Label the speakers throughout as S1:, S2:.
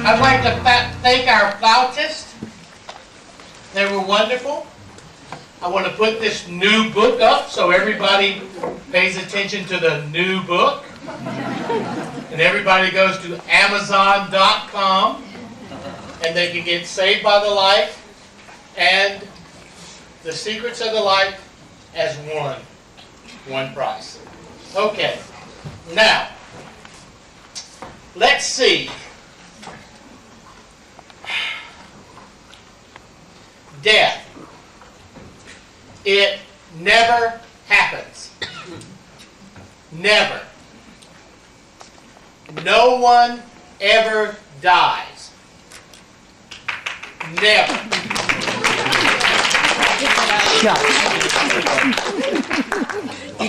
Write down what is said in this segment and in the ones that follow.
S1: I'd like to thank our flautists. They were wonderful. I want to put this new book up so everybody pays attention to the new book. And everybody goes to Amazon.com and they can get Saved by the Light and The Secrets of the Light as one price. Okay, now, let's see. Death. It never happens. Never. No one ever dies. Never.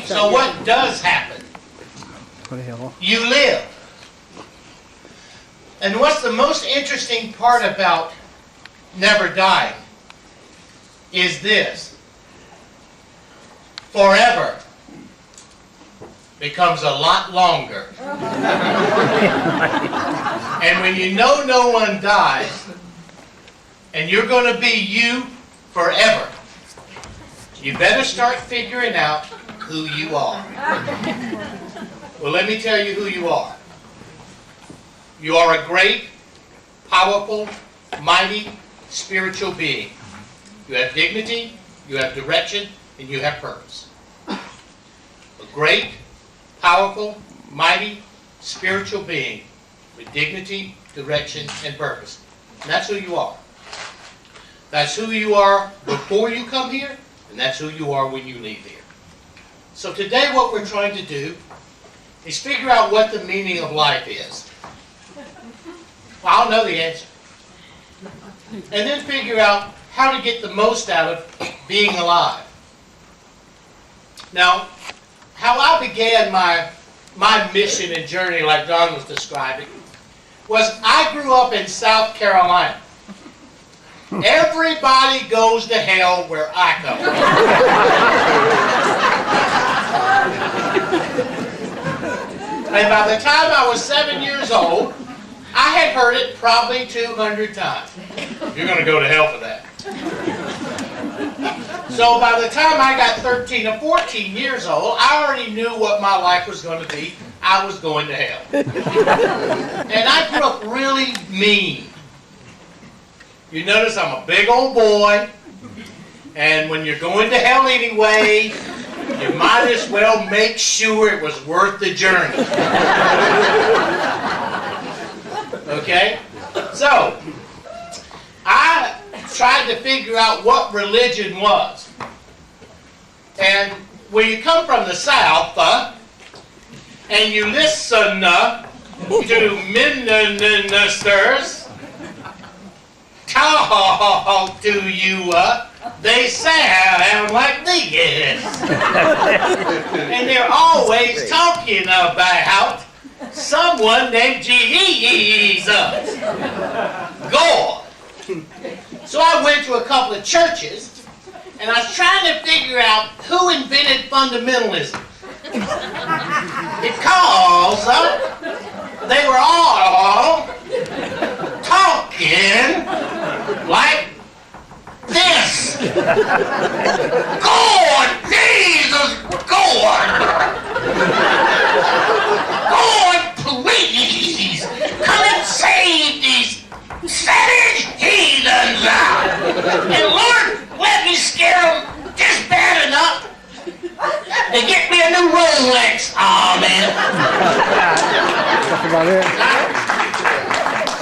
S1: So what does happen? You live. And what's the most interesting part about never dying is this. Forever becomes a lot longer. And when you know no one dies, and you're going to be you forever, you better start figuring out who you are. Well, let me tell you who you are. You are a great, powerful, mighty, spiritual being. You have dignity, you have direction, and you have purpose. A great, powerful, mighty, spiritual being with dignity, direction, and purpose. And that's who you are. That's who you are before you come here, and that's who you are when you leave here. So today what we're trying to do is figure out what the meaning of life is. Well, I'll know the answer. And then figure out how to get the most out of being alive. Now, how I began my mission and journey, like Don was describing, was I grew up in South Carolina. Everybody goes to hell where I come from. And by the time I was 7 years old, I had heard it probably 200 times. You're going to go to hell for that. So by the time I got 13 or 14 years old, I already knew what my life was going to be. I was going to hell. And I grew up really mean. You notice I'm a big old boy, and when you're going to hell anyway, you might as well make sure it was worth the journey. Okay? So, I tried to figure out what religion was. And when you come from the South, and you listen to ministers talk to you, they sound like this. And they're always talking about someone named Jesus. God. So I went to a couple of churches, and I was trying to figure out who invented fundamentalism. Because they were all talking like this. God, Jesus, God. God, please, come and save these savage heathens out. And Lord, let me scare them just bad enough to get me a new Rolex. Oh, man.
S2: That's about it.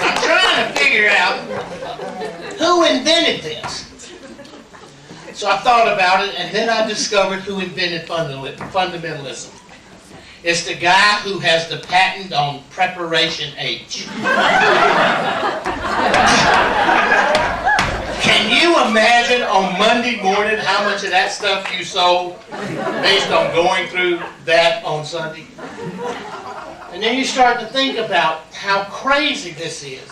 S1: I'm trying to figure out who invented this. So I thought about it, and then I discovered who invented fundamentalism. It's the guy who has the patent on preparation H. Can you imagine on Monday morning how much of that stuff you sold based on going through that on Sunday? And then you start to think about how crazy this is.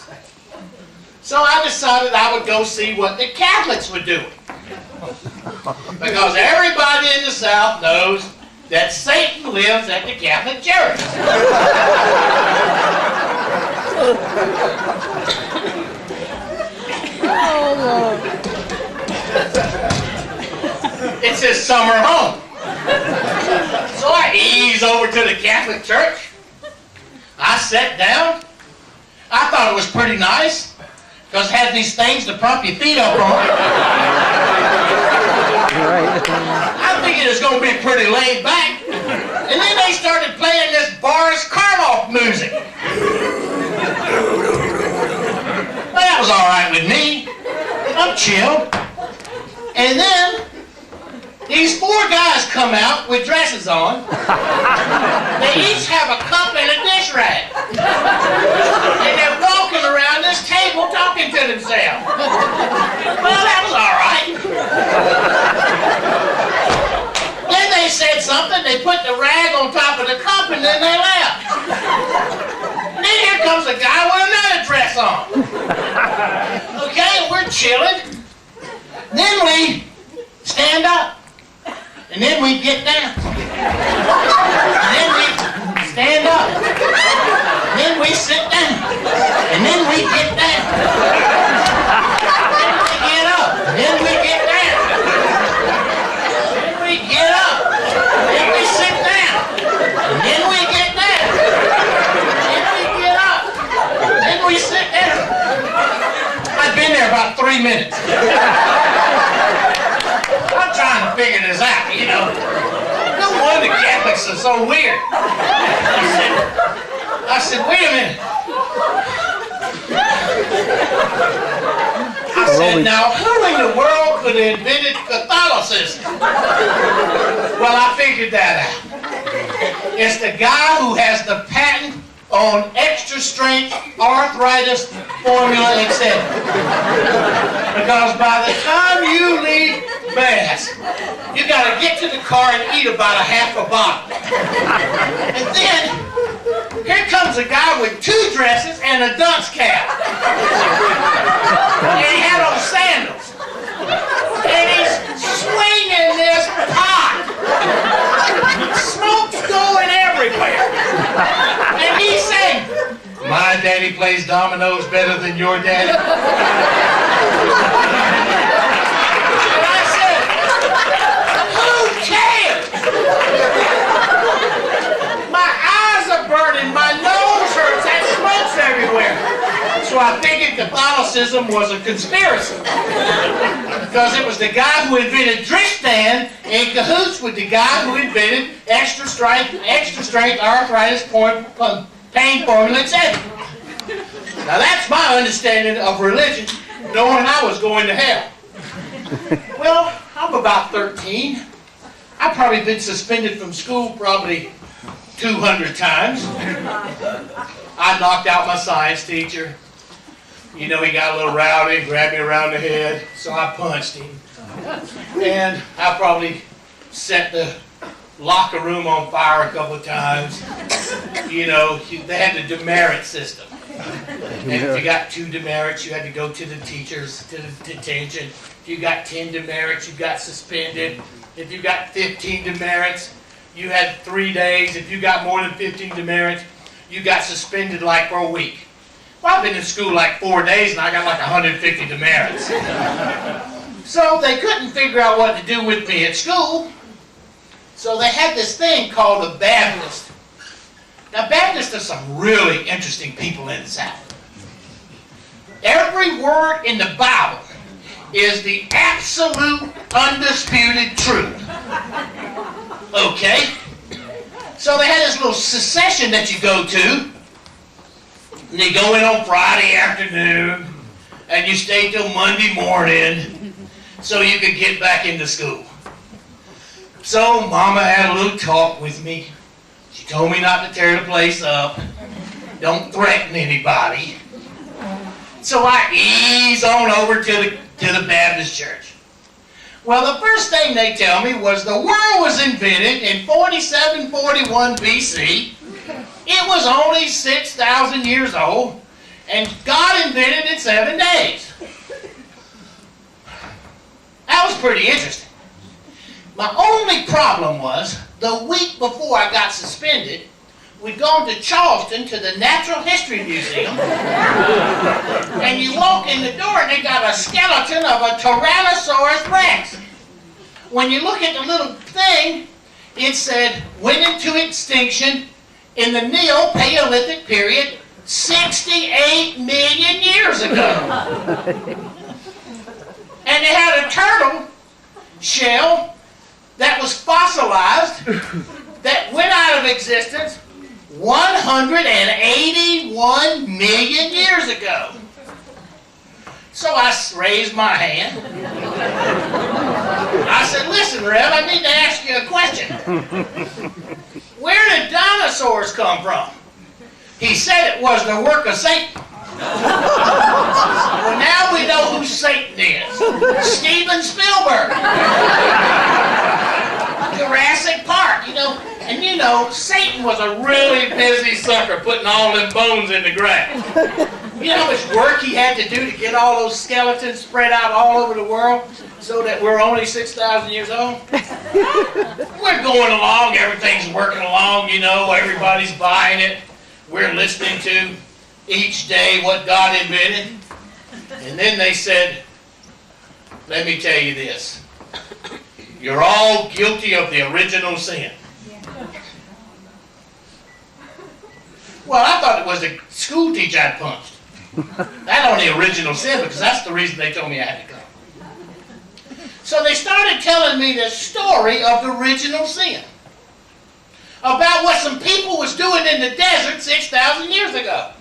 S1: So I decided I would go see what the Catholics were doing. Because everybody in the South knows that Satan lives at the Catholic Church. this summer home. So I ease over to the Catholic church. I sat down. I thought it was pretty nice because it had these things to prop your feet up on. I figured it was going to be pretty laid back. And then they started playing this Boris Karloff music. Well, that was all right with me. I'm chill. And then these 4 guys come out with dresses on. They each have a cup and a dish rag. And they're walking around this table talking to themselves. Well, that was all right. Then they said something, they put the rag on top of the cup, and then they left. And then here comes a guy with another dress on. Okay, we're chilling. Then we stand up. And then we get down. And then we stand up. And then we sit down. And then we get down. Then we get up. Then we get down. Then we get up. Then we sit down. And then we get down. Then we get up. Then we sit down. I've been there about 3 minutes. I'm trying to figure this out, you know. No wonder Catholics are so weird. I said, wait a minute. I said, now, who in the world could have invented Catholicism? Well, I figured that out. It's the guy who has the patent on extra strength arthritis formula, etc. Because by the time you leave Mass, you got to get to the car and eat about a half a bottle. And then here comes a guy with 2 dresses and a dunce cap. And he had on sandals. And he's swinging this pot. Smoke's going everywhere. And he's saying, my daddy plays dominoes better than your daddy. And I said, who cares? My eyes are burning, my nose hurts, and smoke's everywhere. So I figured Catholicism was a conspiracy. Because it was the guy who invented Tristan in cahoots with the guy who invented extra strength arthritis pain formula, etc. Now that's my understanding of religion, knowing I was going to hell. Well, I'm about 13. I've probably been suspended from school probably 200 times. I knocked out my science teacher. You know, he got a little rowdy, grabbed me around the head, so I punched him. And I probably set the locker room on fire a couple of times. You know, they had the demerit system. And if you got 2 demerits, you had to go to the teachers, to the detention. If you got 10 demerits, you got suspended. If you got 15 demerits, you had 3 days. If you got more than 15 demerits, you got suspended like for a week. Well, I've been in school like 4 days and I got like 150 demerits. So they couldn't figure out what to do with me at school. So they had this thing called a Baptist. Now, Baptists are some really interesting people in the South. Every word in the Bible is the absolute, undisputed truth. Okay? So they had this little session that you go to. And you go in on Friday afternoon. And you stay till Monday morning. So you could get back into school. So Mama had a little talk with me. She told me not to tear the place up. Don't threaten anybody. So I ease on over to the Baptist church. Well, the first thing they tell me was the world was invented in 4741 BC. It was only 6,000 years old, and God invented it in 7 days. That was pretty interesting. My only problem was, the week before I got suspended, we'd gone to Charleston to the Natural History Museum, and you walk in the door and they got a skeleton of a Tyrannosaurus Rex. when you look at the little thing, it said went into extinction in the Neo-Paleolithic period 68 million years ago. And they had a turtle shell that was fossilized that went out of existence 181 million years ago. So I raised my hand. I said, listen, Rev, I need to ask you a question. Where did dinosaurs come from? He said it was the work of Satan. Well, now we know who Satan is. Steven Spielberg. Jurassic Park, And Satan was a really busy sucker putting all them bones in the ground. You know how much work he had to do to get all those skeletons spread out all over the world so that we're only 6,000 years old? We're going along, everything's working along, everybody's buying it. We're listening to each day what God invented. And then they said, let me tell you this. You're all guilty of the original sin. Well, I thought it was the school teacher I'd punched. That on the original sin, because that's the reason they told me I had to go. So they started telling me the story of the original sin. About what some people was doing in the desert 6,000 years ago.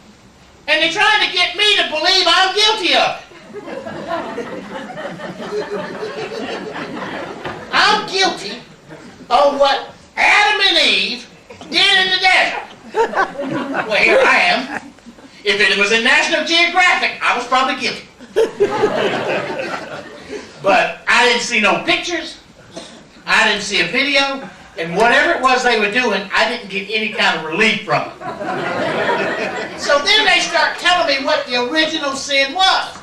S1: And they tried to get me to believe I'm guilty of it. I'm guilty of what Adam and Eve did in the desert. Well, here I am. If it was in National Geographic, I was probably guilty. But I didn't see no pictures. I didn't see a video. And whatever it was they were doing, I didn't get any kind of relief from it. So then they start telling me what the original sin was.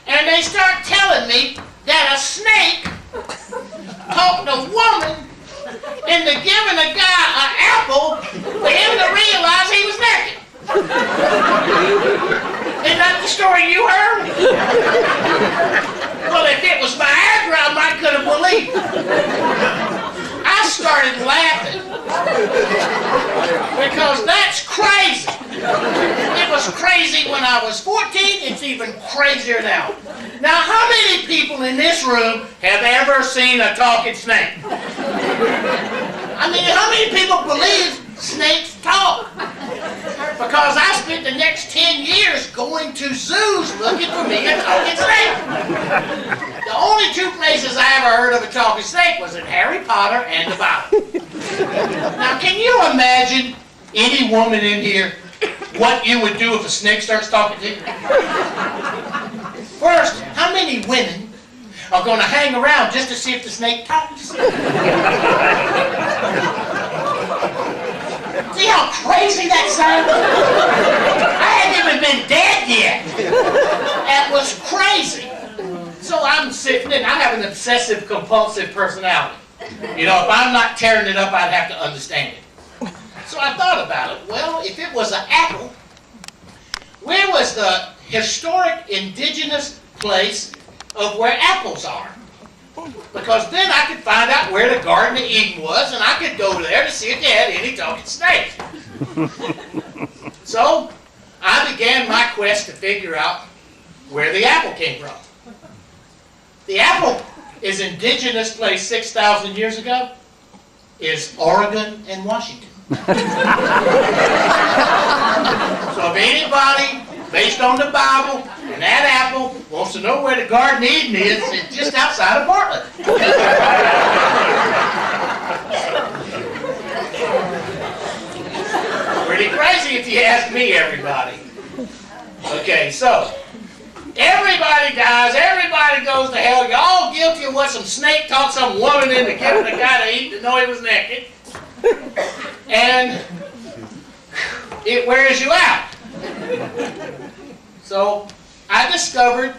S1: And they start telling me that a snake talked a woman into giving a guy an apple for him to realize he was naked. Isn't that the story you heard? Well, if it was Viagra, I might could have believed it. I started laughing because that's crazy. It was crazy when I was 14. It's even crazier now. Now, how many people in this room have ever seen a talking snake? I mean, how many people believe snakes talk? Because I spent the next 10 years going to zoos looking for me a talking snake. The only two places I ever heard of a talking snake was in Harry Potter and the Bible. Now, can you imagine any woman in here what you would do if a snake starts talking to you? First, how many women are going to hang around just to see if the snake talks? See how crazy that sounds? I hadn't even been dead yet. That was crazy. So I'm sitting and I have an obsessive compulsive personality. If I'm not tearing it up, I'd have to understand it. So I thought about it. Well, if it was an apple, where was the historic indigenous place of where apples are? Because then I could find out where the Garden of Eden was, and I could go there to see if they had any talking snakes. So I began my quest to figure out where the apple came from. The apple is indigenous place 6,000 years ago is Oregon and Washington. So if anybody, based on the Bible, and that apple wants to know where the Garden of Eden is, it's just outside of Portland. Pretty crazy if you ask me, everybody. Okay, so everybody dies, everybody goes to hell. You're all guilty of what some snake talked some woman into giving a guy to eat to know he was naked. And it wears you out. So I discovered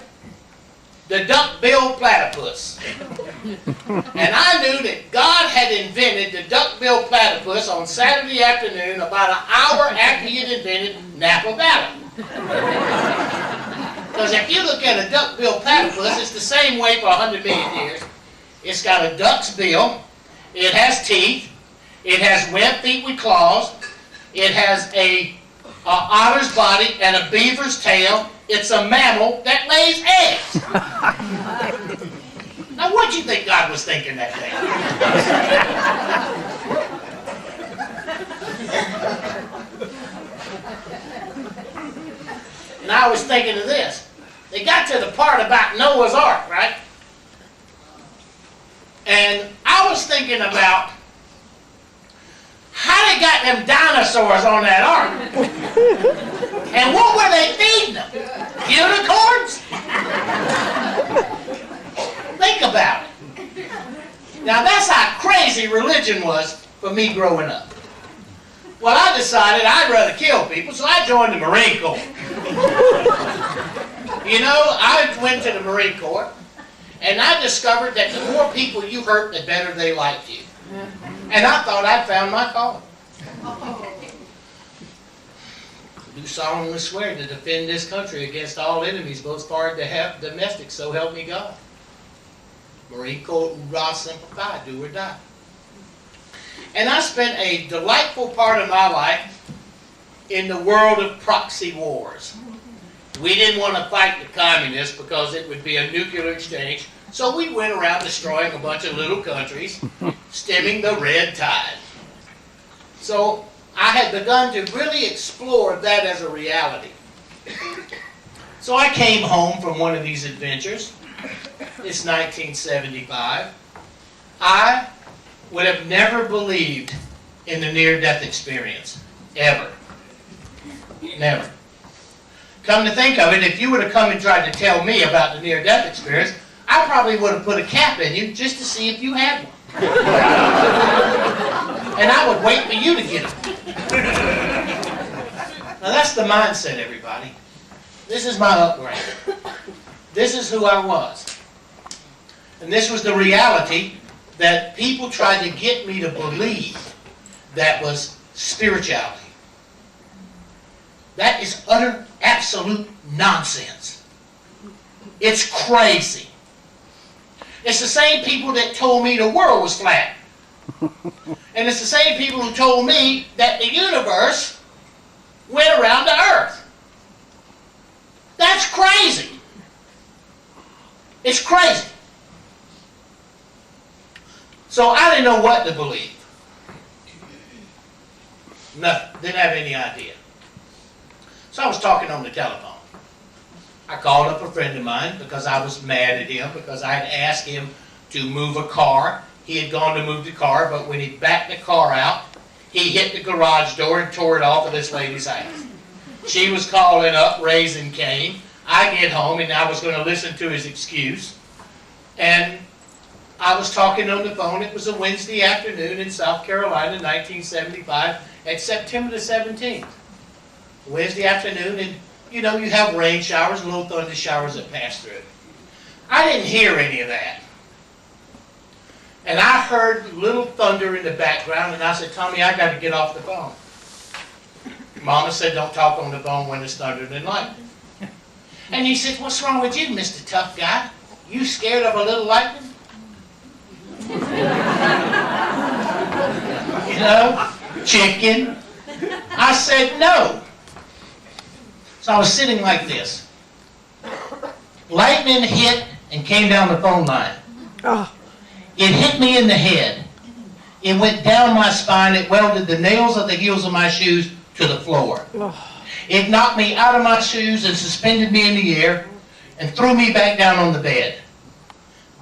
S1: the duck-billed platypus. And I knew that God had invented the duck-billed platypus on Saturday afternoon about an hour after he had invented Napa Valley. Because if you look at a duck-billed platypus, it's the same way for 100 million years. It's got a duck's bill. It has teeth. It has webbed feet with claws. It has a otter's body and a beaver's tail. It's a mammal that lays eggs. Now, what do you think God was thinking that day? And I was thinking of this. They got to the part about Noah's Ark, right? And I was thinking about how they got them dinosaurs on that ark. And what were they feeding them? Unicorns? Think about it. Now that's how crazy religion was for me growing up. Well, I decided I'd rather kill people, so I joined the Marine Corps. You know, I went to the Marine Corps, and I discovered that the more people you hurt, the better they liked you. And I thought I'd found my calling. I do solemnly swear to defend this country against all enemies, both foreign and domestic, so help me God. Marine Corps, hoorah, simple fi, do or die. And I spent a delightful part of my life in the world of proxy wars. We didn't want to fight the communists because it would be a nuclear exchange, so we went around destroying a bunch of little countries, stemming the red tide. So I had begun to really explore that as a reality. So I came home from one of these adventures. It's 1975. I would have never believed in the near-death experience, ever. Never. Come to think of it, if you would have come and tried to tell me about the near-death experience, I probably would have put a cap in you just to see if you had one. And I would wait for you to get it. Now that's the mindset, everybody. This is my upgrade. This is who I was. And this was the reality that people tried to get me to believe that was spirituality. That is utter, absolute nonsense. It's crazy. It's the same people that told me the world was flat. And it's the same people who told me that the universe went around the earth. That's crazy. It's crazy. So I didn't know what to believe. Nothing. Didn't have any idea. So I was talking on the telephone. I called up a friend of mine because I was mad at him because I had asked him to move a car. He had gone to move the car, but when he backed the car out, he hit the garage door and tore it off of this lady's house. She was calling up, raising Cain. I get home and I was going to listen to his excuse. And I was talking on the phone. It was a Wednesday afternoon in South Carolina, 1975, at September the 17th. Wednesday afternoon, and you know, you have rain showers, little thunder showers that pass through. I didn't hear any of that. And I heard little thunder in the background, and I said, Tommy, I got to get off the phone. Mama said, don't talk on the phone when it's thunder and lightning. And he said, what's wrong with you, Mr. Tough Guy? You scared of a little lightning? You know, chicken. I said, no. So I was sitting like this. Lightning hit and came down the phone line. It hit me in the head. It went down my spine. It welded the nails of the heels of my shoes to the floor. It knocked me out of my shoes and suspended me in the air and threw me back down on the bed.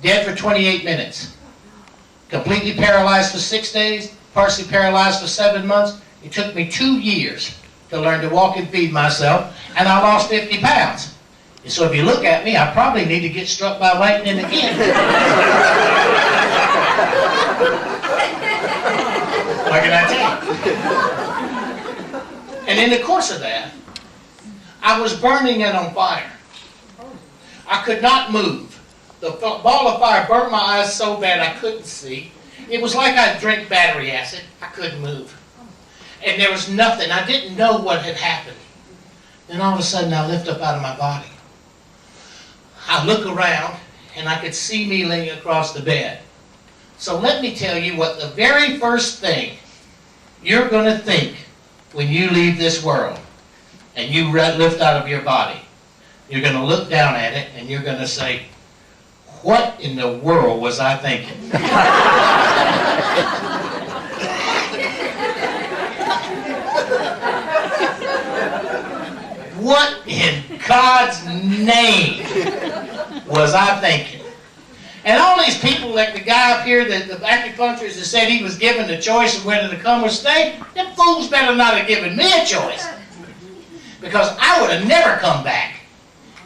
S1: Dead for 28 minutes. Completely paralyzed for 6 days, partially paralyzed for 7 months. It took me 2 years to learn to walk and feed myself, and I lost 50 pounds. And so if you look at me, I probably need to get struck by lightning again. What can I tell you? And in the course of that, I was burning and on fire. I could not move. The ball of fire burnt my eyes so bad I couldn't see. It was like I drank battery acid. I couldn't move. And there was nothing. I didn't know what had happened. Then all of a sudden I lift up out of my body. I look around and I could see me laying across the bed. So let me tell you what the very first thing you're going to think when you leave this world and you lift out of your body. You're going to look down at it and you're going to say, what in the world was I thinking? What in God's name was I thinking? And all these people, like the guy up here, the acupuncturist that said he was given the choice of whether to come or stay, them fools better not have given me a choice. Because I would have never come back.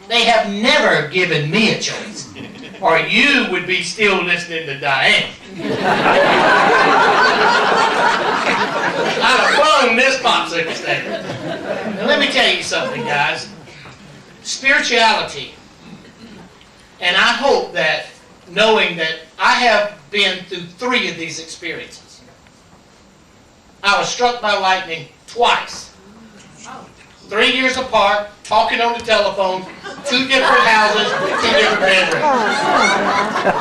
S1: They have never given me a choice. Or you would be still listening to Diane. I'd have flown this popsicle stand. Now let me tell you something, guys. Spirituality, and I hope that, knowing that I have been through 3 of these experiences. I was struck by lightning twice. 3 years apart, talking on the telephone, 2 different houses, 2 different bedrooms.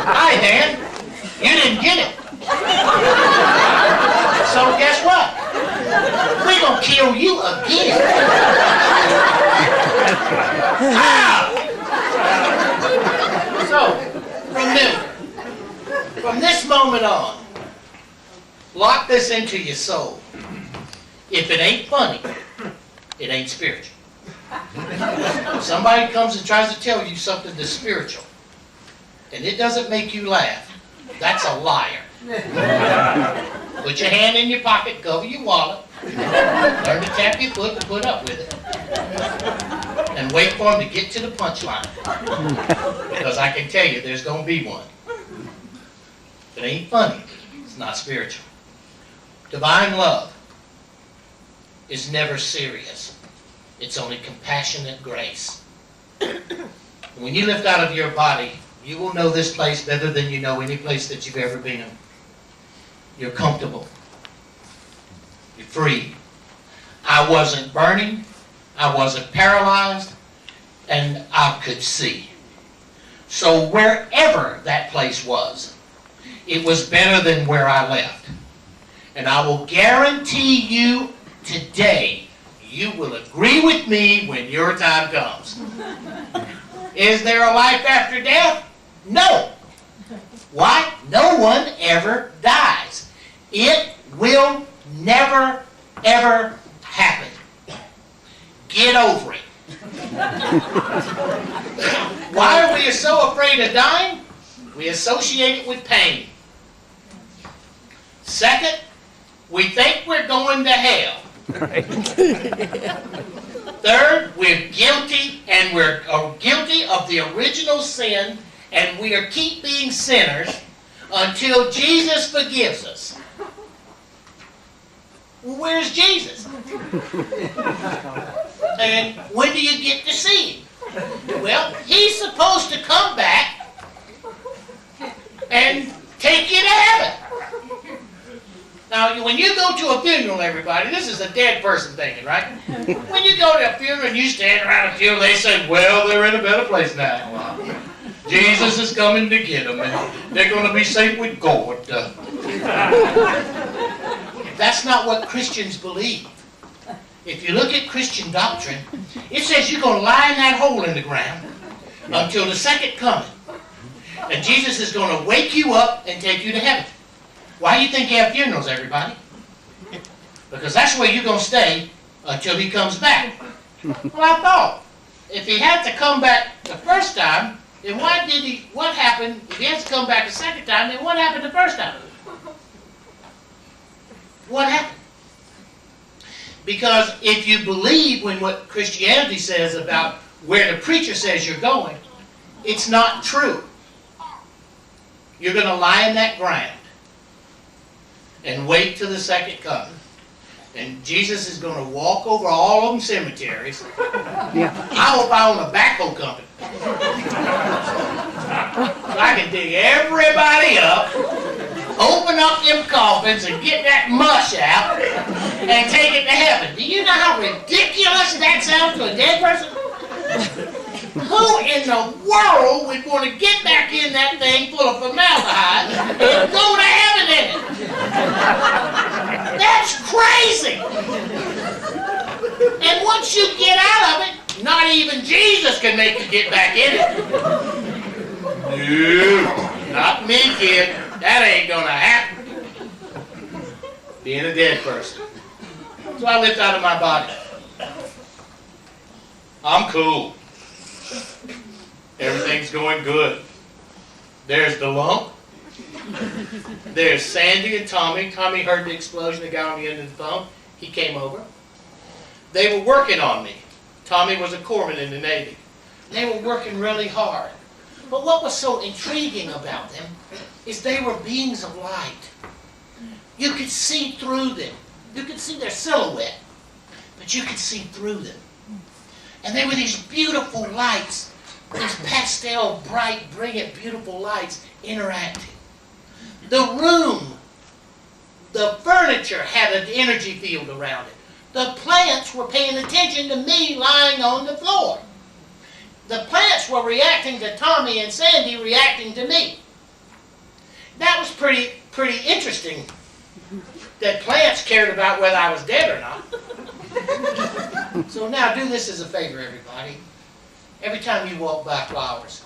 S1: Hi, Dan. You didn't get it. So guess what? We're going to kill you again. Ow! So, remember, from this moment on, lock this into your soul. If it ain't funny, it ain't spiritual. If somebody comes and tries to tell you something that's spiritual, and it doesn't make you laugh, that's a liar. Put your hand in your pocket, cover your wallet, learn to tap your foot and put up with it, and wait for them to get to the punchline. Because I can tell you there's going to be one. If it ain't funny, it's not spiritual. Divine love is never serious. It's only compassionate grace. When you lift out of your body, you will know this place better than you know any place that you've ever been. You're comfortable. You're free. I wasn't burning. I wasn't paralyzed. And I could see. So wherever that place was, it was better than where I left. And I will guarantee you today, you will agree with me when your time comes. Is there a life after death? No. Why? No one ever dies. It will never, ever happen. Get over it. Why are we so afraid of dying? We associate it with pain. Second, we think we're going to hell. Third, we're guilty, and we're guilty of the original sin, and we keep being sinners until Jesus forgives us. Well, where's Jesus? And when do you get to see him? Well, he's supposed to come back and take you to heaven. Now, when you go to a funeral, everybody, this is a dead person thinking, right? When you go to a funeral and you stand around a funeral, they say, well, they're in a better place now. Jesus is coming to get them, and they're going to be safe with God. That's not what Christians believe. If you look at Christian doctrine, it says you're going to lie in that hole in the ground until the second coming. And Jesus is going to wake you up and take you to heaven. Why do you think you have funerals, everybody? Because that's where you're going to stay until he comes back. Well, I thought, if he had to come back the first time, then what happened? If he has to come back a second time, then what happened the first time? What happened? Because if you believe in what Christianity says about where the preacher says you're going, it's not true. You're going to lie in that ground and wait till the second coming. And Jesus is going to walk over all of them cemeteries. Yeah. I hope I own a backhoe company. So I can dig everybody up, open up them coffins and get that mush out and take it to heaven. Do you know how ridiculous that sounds to a dead person? Who in the world would want to get back in that thing full of formaldehyde and go to heaven in it? That's crazy. And once you get out of it, not even Jesus can make you get back in it. No, not me, kid. That ain't gonna happen. Being a dead person. So I lift out of my body. I'm cool. Everything's going good. There's the lump. There's Sandy and Tommy. Tommy heard the explosion, the guy on the end of the phone. He came over. They were working on me. Tommy was a corpsman in the Navy. They were working really hard. But what was so intriguing about them is they were beings of light. You could see through them. You could see their silhouette, but you could see through them. And they were these beautiful lights, these pastel, bright, brilliant, beautiful lights interacting. The room, the furniture had an energy field around it. The plants were paying attention to me lying on the floor. The plants were reacting to Tommy and Sandy reacting to me. That was pretty interesting, that plants cared about whether I was dead or not. So now do this as a favor, everybody. Every time you walk by flowers,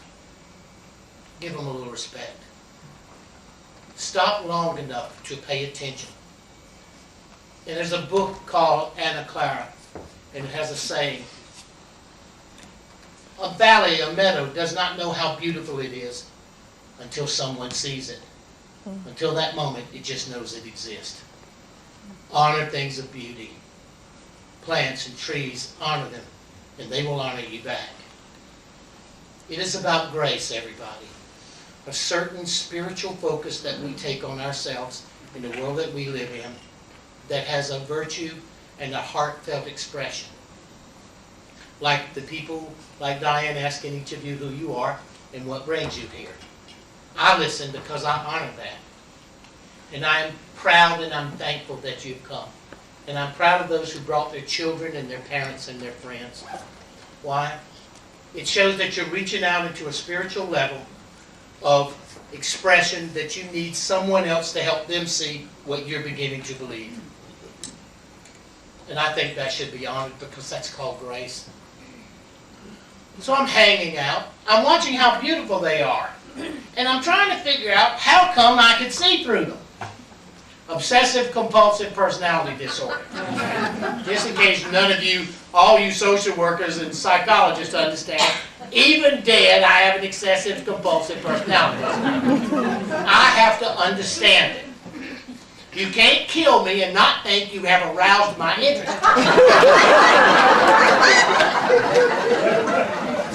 S1: give them a little respect. Stop long enough to pay attention. And there's a book called Anna Clara, and it has a saying. A valley, a meadow, does not know how beautiful it is until someone sees it. Until that moment, it just knows it exists. Honor things of beauty. Plants and trees, honor them, and they will honor you back. It is about grace, everybody. A certain spiritual focus that we take on ourselves in the world that we live in that has a virtue and a heartfelt expression. Like the people, like Diane asking each of you who you are and what brings you here. I listen because I honor that. And I'm proud and I'm thankful that you've come. And I'm proud of those who brought their children and their parents and their friends. Why? It shows that you're reaching out into a spiritual level of expression that you need someone else to help them see what you're beginning to believe. And I think that should be honored because that's called grace. So I'm hanging out. I'm watching how beautiful they are. And I'm trying to figure out how come I can see through them. Obsessive compulsive personality disorder. Just in case none of you, all you social workers and psychologists understand, even dead I have an excessive compulsive personality disorder. I have to understand it. You can't kill me and not think you have aroused my interest.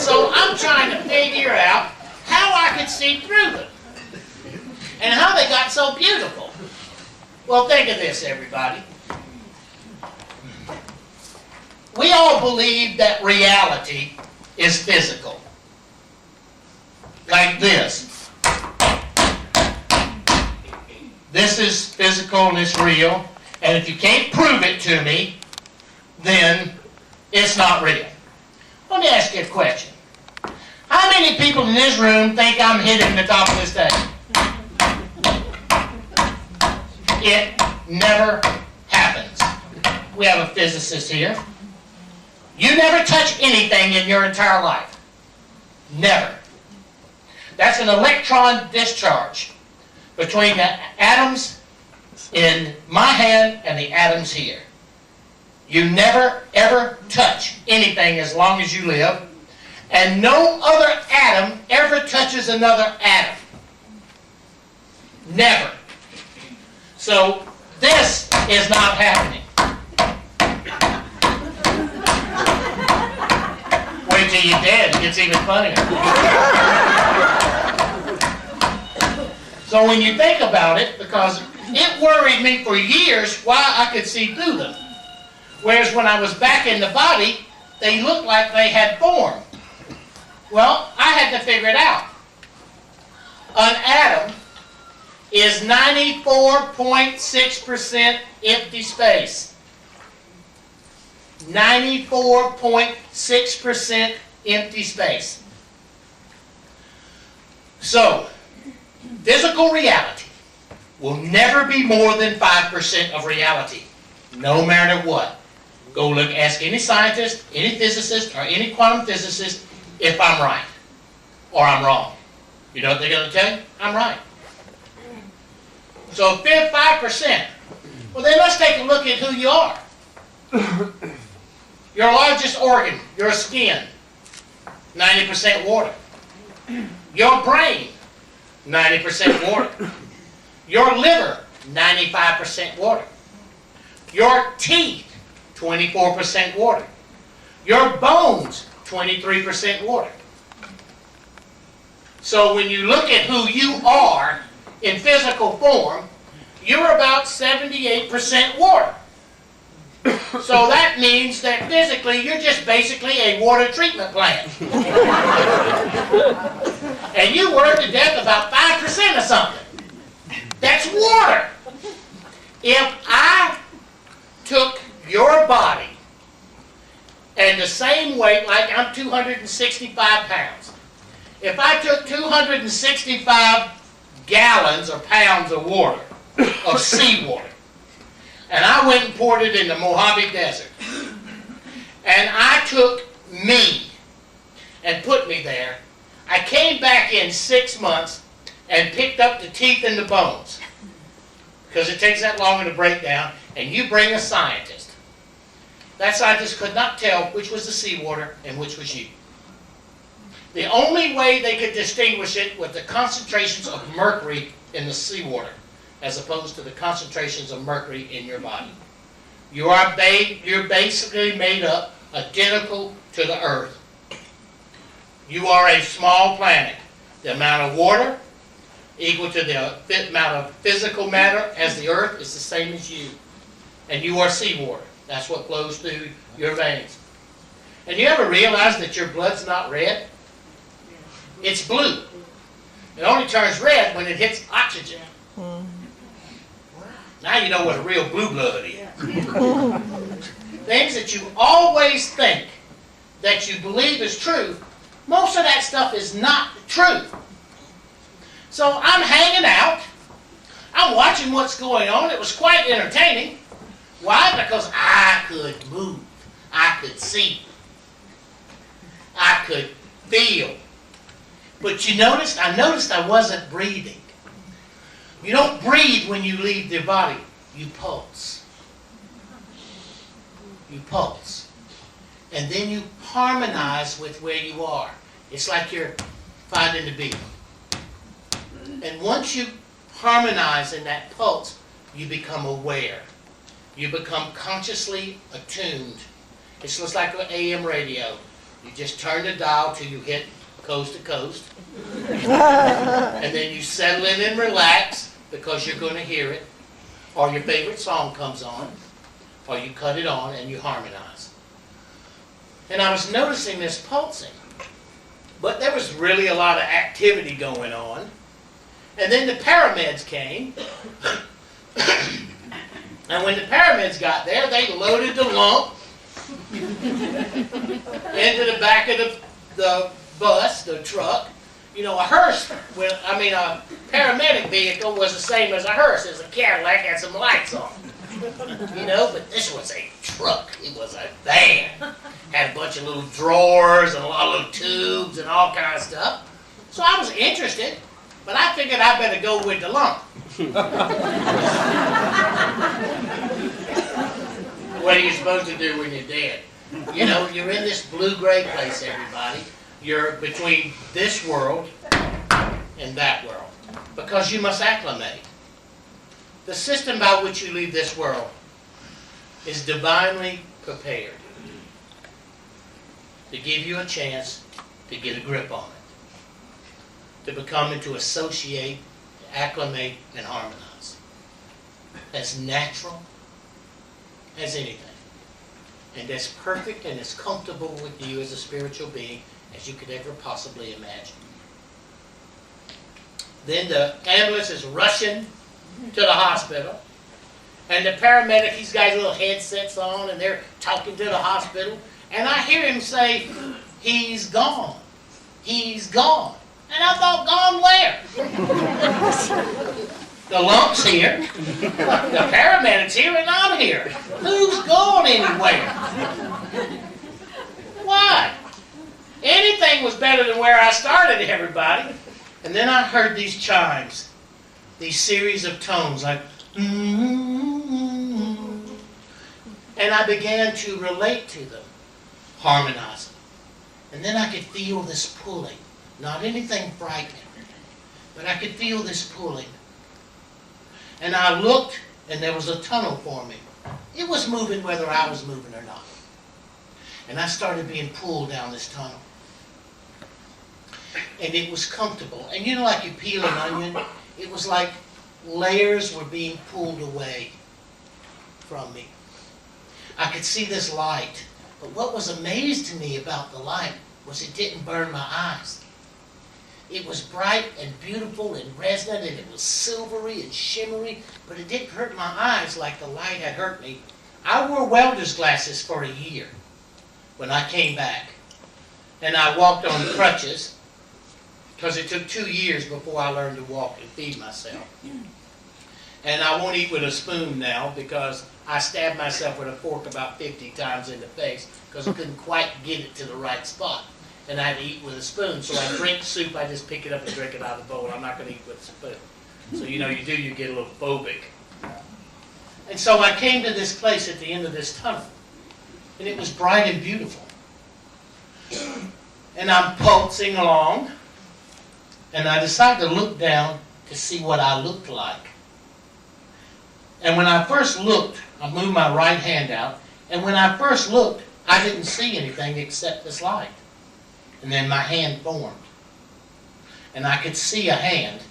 S1: So I'm trying to figure out how I could see through them and how they got so beautiful. Well, think of this, everybody. We all believe that reality is physical. Like this. This is physical and it's real. And if you can't prove it to me, then it's not real. Let me ask you a question. How many people in this room think I'm hitting the top of this table? It never happens. We have a physicist here. You never touch anything in your entire life. Never. That's an electron discharge between the atoms in my hand and the atoms here. You never, ever touch anything as long as you live, and no other atom ever touches another atom. Never. So, this is not happening. Wait till you're dead, it gets even funnier. So when you think about it, because it worried me for years why I could see through them. Whereas when I was back in the body, they looked like they had form. Well, I had to figure it out. An atom is 94.6% empty space. 94.6% empty space. So, physical reality will never be more than 5% of reality, no matter what. Go look, ask any scientist, any physicist, or any quantum physicist if I'm right or I'm wrong. You know what they're going to tell you? I'm right. So, 5%. Well, then let's take a look at who you are. Your largest organ, your skin, 90% water. Your brain, 90% water. Your liver, 95% water. Your teeth, 24% water. Your bones, 23% water. So when you look at who you are in physical form, you're about 78% water. So that means that physically you're just basically a water treatment plant. And you work to death about 5% of something. That's water. If I took your body and the same weight, like I'm 265 pounds, if I took 265 gallons or pounds of water, of seawater, and I went and poured it in the Mojave Desert, and I took me and put me there, I came back in 6 months and picked up the teeth and the bones, because it takes that longer to break down, and you bring a scientist. That scientist could not tell which was the seawater and which was you. The only way they could distinguish it was the concentrations of mercury in the seawater as opposed to the concentrations of mercury in your body. You're basically made up identical to the Earth. You are a small planet. The amount of water equal to the amount of physical matter as the Earth is the same as you. And you are seawater. That's what flows through your veins. And you ever realize that your blood's not red? It's blue. It only turns red when it hits oxygen. Now you know what a real blue blood is. Things that you always think that you believe is true, most of that stuff is not true. So I'm hanging out. I'm watching what's going on. It was quite entertaining. Why? Because I could move. I could see. I could feel. But you noticed? I noticed I wasn't breathing. You don't breathe when you leave your body. You pulse. You pulse. And then you harmonize with where you are. It's like you're finding the beat. And once you harmonize in that pulse, you become aware. You become consciously attuned. It's just like an AM radio. You just turn the dial till you hit coast to coast. And then you settle in and relax because you're going to hear it. Or your favorite song comes on. Or you cut it on and you harmonize. And I was noticing this pulsing. But there was really a lot of activity going on. And then the paramedics came. And when the paramedics got there, they loaded the lump into the back of the bus, the truck. You know, a hearse, a paramedic vehicle was the same as a hearse. It was a Cadillac, had some lights on. You know, but this was a truck. It was a van. Had a bunch of little drawers and a lot of little tubes and all kinds of stuff. So I was interested, but I figured I better go with the lump. What are you supposed to do when you're dead? You know, you're in this blue-gray place, everybody. You're between this world and that world. Because you must acclimate. The system by which you leave this world is divinely prepared to give you a chance to get a grip on it. To become and to associate, to acclimate, and harmonize. As natural as anything. And as perfect and as comfortable with you as a spiritual being as you could ever possibly imagine. Then the ambulance is rushing to the hospital. And the paramedic, he's got his little headsets on and they're talking to the hospital. And I hear him say, "He's gone. He's gone." And I thought, gone where? The lump's here, the paramedic's here, and I'm here. Who's going anywhere? Why? Anything was better than where I started, everybody. And then I heard these chimes, these series of tones like, and I began to relate to them, harmonize them. And then I could feel this pulling, not anything frightening, but I could feel this pulling. And I looked, and there was a tunnel forming. It was moving whether I was moving or not. And I started being pulled down this tunnel. And it was comfortable. And you know, like you peel an onion, it was like layers were being pulled away from me. I could see this light. But what was amazing to me about the light was it didn't burn my eyes. It was bright and beautiful and resonant, and it was silvery and shimmery, but it didn't hurt my eyes like the light had hurt me. I wore welder's glasses for a year when I came back. And I walked on crutches, because it took 2 years before I learned to walk and feed myself. And I won't eat with a spoon now because I stabbed myself with a fork about 50 times in the face because I couldn't quite get it to the right spot. And I had to eat with a spoon. So I drink soup, I just pick it up and drink it out of the bowl. I'm not going to eat with a spoon. So you know, you get a little phobic. And so I came to this place at the end of this tunnel. And it was bright and beautiful. And I'm pulsing along. And I decided to look down to see what I looked like. And when I first looked, I moved my right hand out. And when I first looked, I didn't see anything except this light. And then my hand formed. And I could see a hand.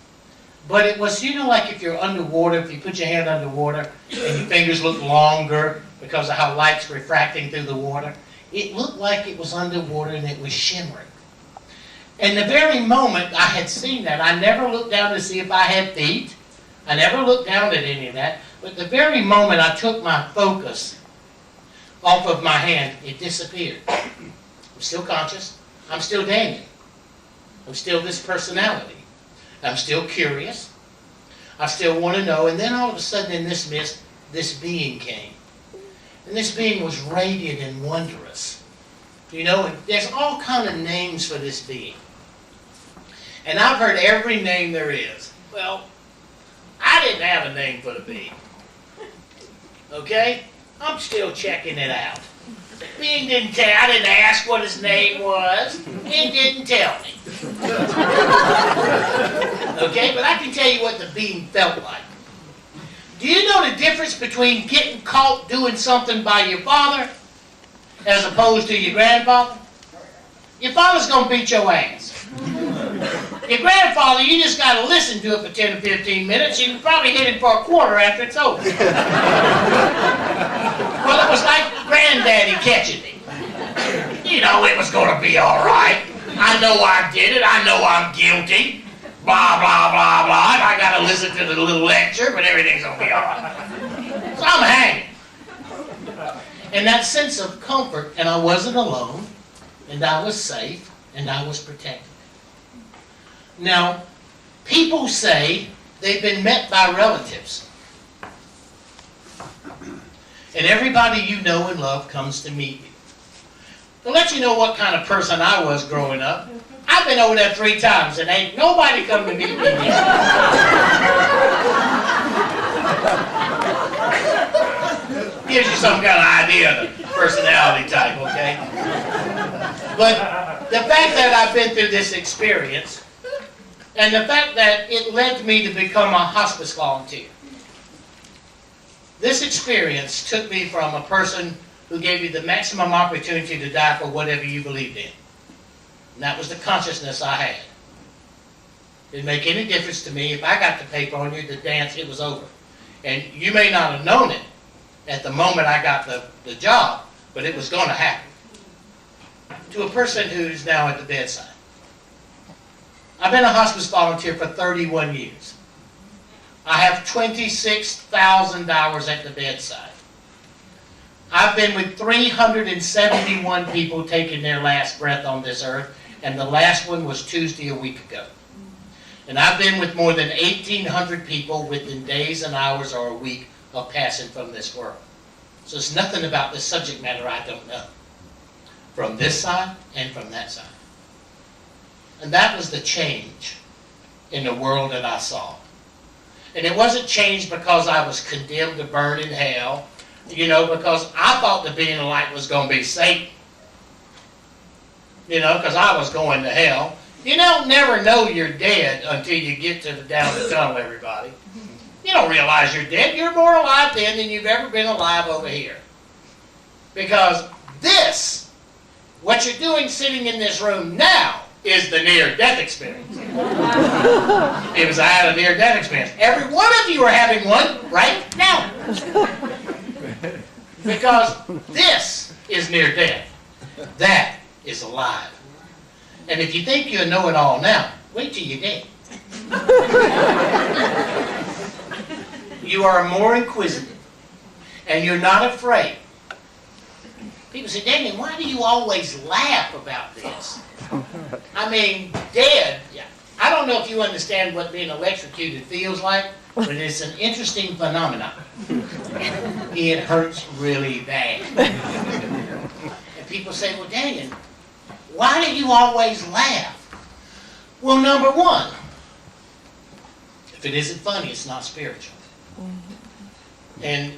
S1: But it was, you know, like if you're underwater, if you put your hand underwater and your fingers look longer because of how light's refracting through the water, it looked like it was underwater and it was shimmering. And the very moment I had seen that, I never looked down to see if I had feet. I never looked down at any of that. But the very moment I took my focus off of my hand, it disappeared. I'm still conscious. I'm still Dannion. I'm still this personality. I'm still curious. I still want to know. And then all of a sudden in this mist, this being came. And this being was radiant and wondrous. You know, and there's all kind of names for this being. And I've heard every name there is. Well, I didn't have a name for the being. Okay? I'm still checking it out. The being didn't tell. I didn't ask what his name was. It didn't tell me. Okay? But I can tell you what the being felt like. Do you know the difference between getting caught doing something by your father as opposed to your grandfather? Your father's going to beat your ass. Your grandfather, you just got to listen to it for 10 or 15 minutes. You can probably hit him for a quarter after it's over. Well, it was like Granddaddy catching me. You know, it was going to be all right. I know I did it. I know I'm guilty. Blah, blah, blah, blah. I got to listen to the little lecture, but everything's going to be all right. So I'm hanging. And that sense of comfort, and I wasn't alone, and I was safe, and I was protected. Now, people say they've been met by relatives. And everybody you know and love comes to meet you. To let you know what kind of person I was growing up, I've been over there 3 times and ain't nobody come to meet me yet. Gives you some kind of idea of the personality type, okay? But the fact that I've been through this experience, and the fact that it led me to become a hospice volunteer. This experience took me from a person who gave you the maximum opportunity to die for whatever you believed in. And that was the consciousness I had. It didn't make any difference to me. If I got the paper on you, the dance, it was over. And you may not have known it at the moment I got the job, but it was going to happen. To a person who's now at the bedside. I've been a hospice volunteer for 31 years. I have 26,000 hours at the bedside. I've been with 371 people taking their last breath on this earth, and the last one was Tuesday a week ago. And I've been with more than 1,800 people within days and hours or a week of passing from this world. So it's nothing about this subject matter I don't know, from this side and from that side. And that was the change in the world that I saw. And it wasn't changed because I was condemned to burn in hell, because I thought the being of light was going to be Satan. Because I was going to hell. You don't never know you're dead until you get down the tunnel, everybody. You don't realize you're dead. You're more alive then than you've ever been alive over here. Because this, what you're doing sitting in this room now, is the near-death experience. It was I had a near-death experience. Every one of you are having one right now. Because this is near-death. That is alive. And if you think you know it all now, wait till you're dead. You are more inquisitive, and you're not afraid. People say, Dannion, why do you always laugh about this? I mean, dead. I don't know if you understand what being electrocuted feels like, but it's an interesting phenomenon. It hurts really bad. And people say, well, Dannion, why do you always laugh? Well, number one, if it isn't funny, it's not spiritual. And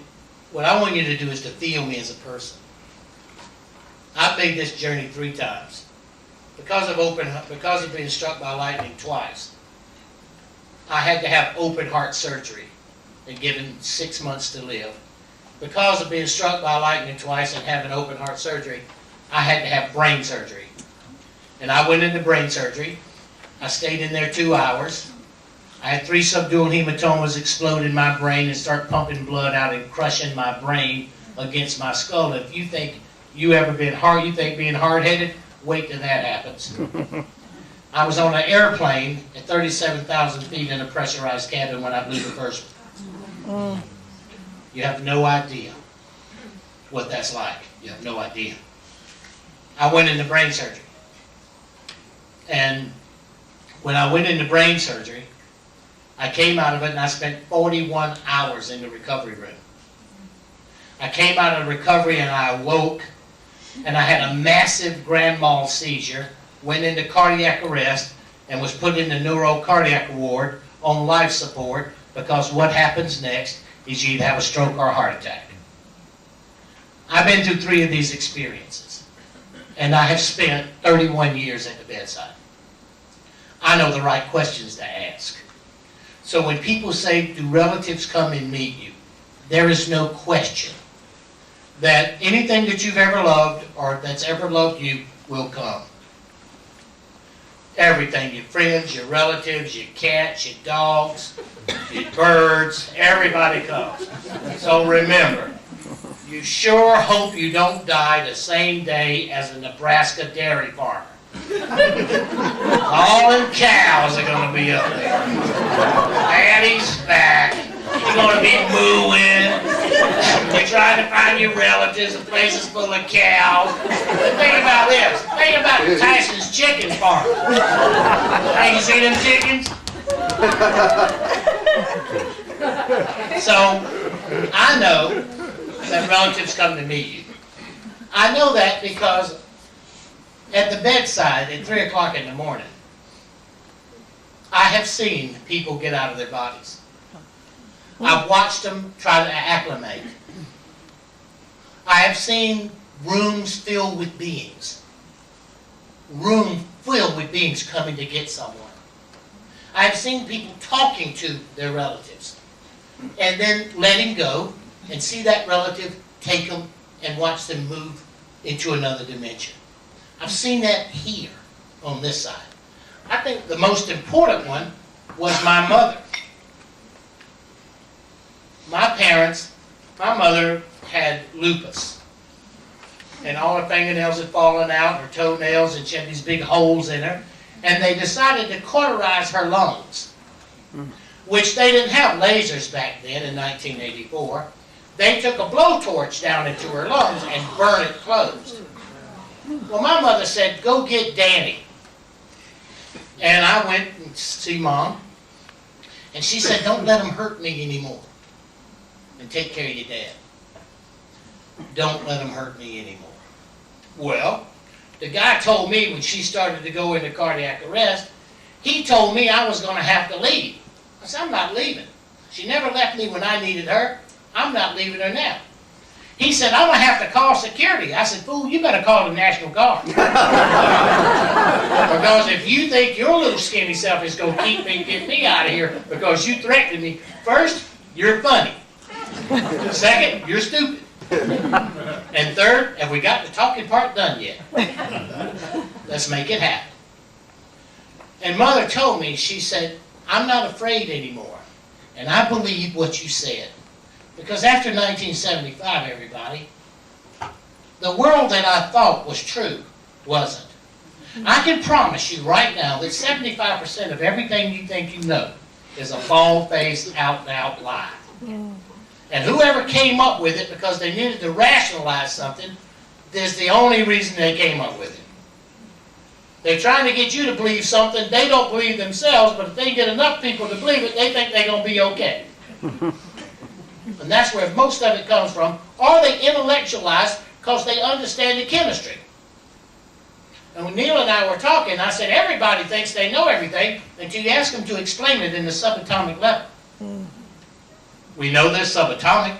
S1: what I want you to do is to feel me as a person. I've made this journey 3 times. Because of being struck by lightning twice, I had to have open heart surgery and given 6 months to live. Because of being struck by lightning twice and having open heart surgery, I had to have brain surgery. And I went into brain surgery. I stayed in there 2 hours. I had 3 subdural hematomas explode in my brain and start pumping blood out and crushing my brain against my skull. If you think you ever been you think being hard-headed, wait till that happens. I was on an airplane at 37,000 feet in a pressurized cabin when I blew the first one. You have no idea what that's like. You have no idea. I went into brain surgery. And when I went into brain surgery, I came out of it and I spent 41 hours in the recovery room. I came out of recovery and I awoke and I had a massive grand mal seizure, went into cardiac arrest, and was put in the neurocardiac ward on life support because what happens next is you either have a stroke or a heart attack. I've been through 3 of these experiences, and I have spent 31 years at the bedside. I know the right questions to ask. So when people say, do relatives come and meet you, there is no question that anything that you've ever loved or that's ever loved you will come. Everything, your friends, your relatives, your cats, your dogs, your birds, everybody comes. So remember, you sure hope you don't die the same day as a Nebraska dairy farmer. All them cows are going to be up there. Daddy's back. You're going to be mooing. You're trying to find your relatives. The place is full of cows. But think about this. Think about Tyson's chicken farm. Hey, you see them chickens? So, I know that relatives come to meet you. I know that because at the bedside at 3 o'clock in the morning, I have seen people get out of their bodies. I've watched them try to acclimate. I have seen rooms filled with beings. Room filled with beings coming to get someone. I have seen people talking to their relatives and then letting go and see that relative take them and watch them move into another dimension. I've seen that here on this side. I think the most important one was my mother. My mother had lupus. And all her fingernails had fallen out, her toenails, and she had these big holes in her. And they decided to cauterize her lungs, which they didn't have lasers back then in 1984. They took a blowtorch down into her lungs and burned it closed. Well, my mother said, go get Danny. And I went and see Mom, and she said, don't let them hurt me anymore. And take care of your dad. Don't let them hurt me anymore. Well, the guy told me when she started to go into cardiac arrest, he told me I was going to have to leave. I said, I'm not leaving. She never left me when I needed her. I'm not leaving her now. He said, I'm going to have to call security. I said, fool, you better call the National Guard. Because if you think your little skinny self is going to get me out of here because you threatened me, first, you're funny. Second, you're stupid. And third, have we got the talking part done yet? Let's make it happen. And Mother told me, she said, I'm not afraid anymore. And I believe what you said. Because after 1975, everybody, the world that I thought was true wasn't. I can promise you right now that 75% of everything you think you know is a bald-faced, out-and-out lie. And whoever came up with it because they needed to rationalize something, is the only reason they came up with it. They're trying to get you to believe something they don't believe themselves, but if they get enough people to believe it, they think they're going to be okay. And that's where most of it comes from. Or they intellectualize because they understand the chemistry. And when Neil and I were talking, I said, everybody thinks they know everything until you ask them to explain it in the subatomic level. We know there's subatomic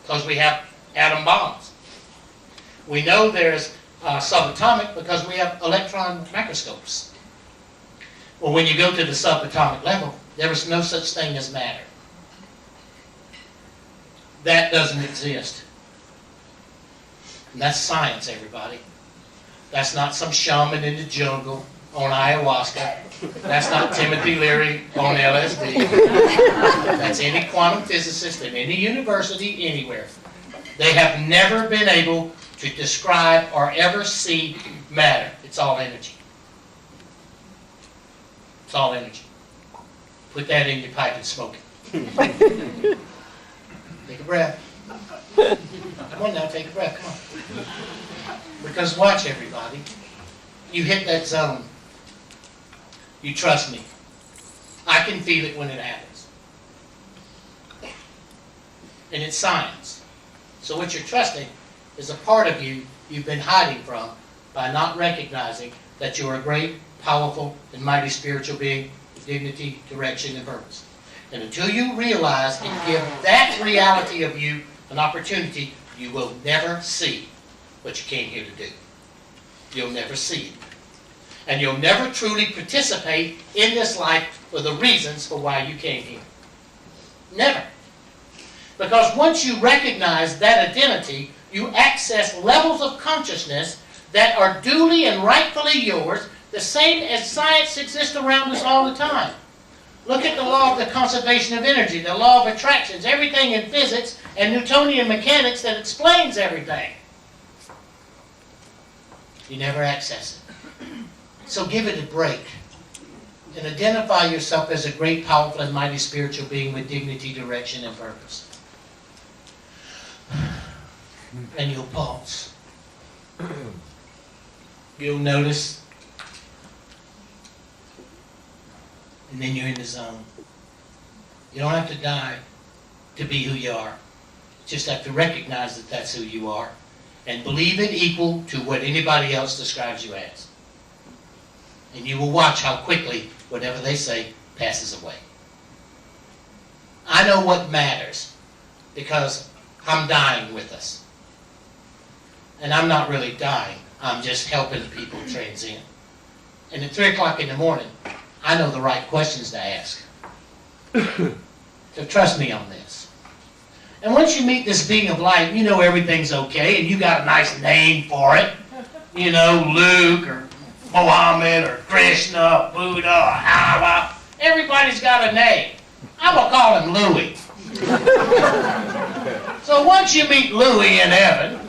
S1: because we have atom bombs. We know there's subatomic because we have electron microscopes. Well, when you go to the subatomic level, there is no such thing as matter. That doesn't exist. And that's science, everybody. That's not some shaman in the jungle on ayahuasca. That's not Timothy Leary on LSD. That's any quantum physicist in any university anywhere. They have never been able to describe or ever see matter. It's all energy. It's all energy. Put that in your pipe and smoke it. Take a breath. Come on now, take a breath. Come on. Because watch, everybody. You hit that zone. You trust me. I can feel it when it happens. And it's science. So what you're trusting is a part of you you've been hiding from by not recognizing that you're a great, powerful, and mighty spiritual being with dignity, direction, and purpose. And until you realize and give that reality of you an opportunity, you will never see what you came here to do. You'll never see it. And you'll never truly participate in this life for the reasons for why you came here. Never. Because once you recognize that identity, you access levels of consciousness that are duly and rightfully yours, the same as science exists around us all the time. Look at the law of the conservation of energy, the law of attractions, everything in physics and Newtonian mechanics that explains everything. You never access it. So give it a break and identify yourself as a great, powerful, and mighty spiritual being with dignity, direction, and purpose. And you'll pulse. You'll notice. And then you're in the zone. You don't have to die to be who you are. You just have to recognize that that's who you are and believe it equal to what anybody else describes you as. And you will watch how quickly whatever they say passes away. I know what matters because I'm dying with us. And I'm not really dying. I'm just helping people transcend. And at 3 o'clock in the morning, I know the right questions to ask. So trust me on this. And once you meet this being of light, you know everything's okay, and you got a nice name for it. You know, Luke, or Mohammed, or Krishna, or Buddha, or Allah. Everybody's got a name. I'm going to call him Louis. So once you meet Louis in heaven,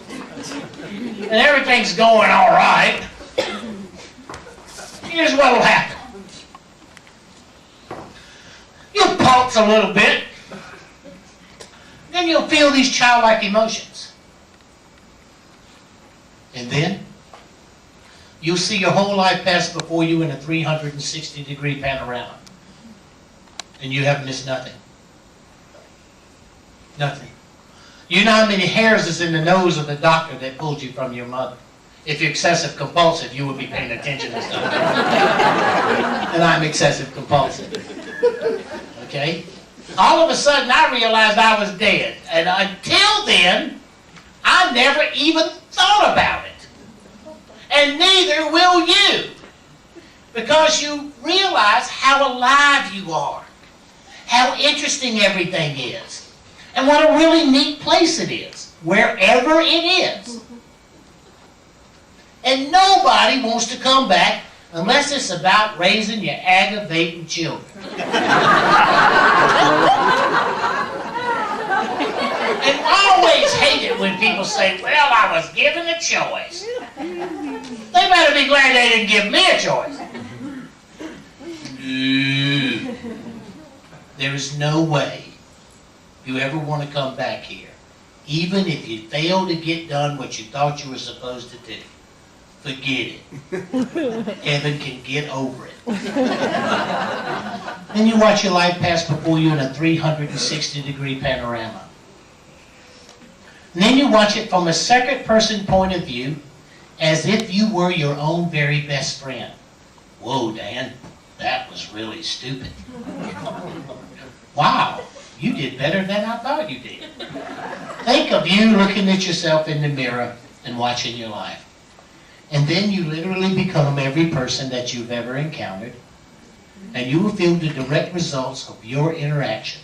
S1: and everything's going all right, here's what will happen. You'll pulse a little bit. Then you'll feel these childlike emotions. And then you'll see your whole life pass before you in a 360-degree panorama. And you have missed nothing. Nothing. You know how many hairs is in the nose of the doctor that pulled you from your mother? If you're excessive compulsive, you would be paying attention to stuff. And I'm excessive compulsive. Okay? All of a sudden, I realized I was dead. And until then, I never even thought about it. And neither will you. Because you realize how alive you are. How interesting everything is. And what a really neat place it is. Wherever it is. And nobody wants to come back unless it's about raising your aggravating children. And I always hate it when people say, well, I was given a choice. They better be glad they didn't give me a choice. No. There is no way you ever want to come back here, even if you fail to get done what you thought you were supposed to do. Forget it. Heaven can get over it. Then you watch your life pass before you in a 360-degree panorama. And then you watch it from a second-person point of view, as if you were your own very best friend. Whoa, Dan, that was really stupid. Wow, you did better than I thought you did. Think of you looking at yourself in the mirror and watching your life. And then you literally become every person that you've ever encountered, and you will feel the direct results of your interaction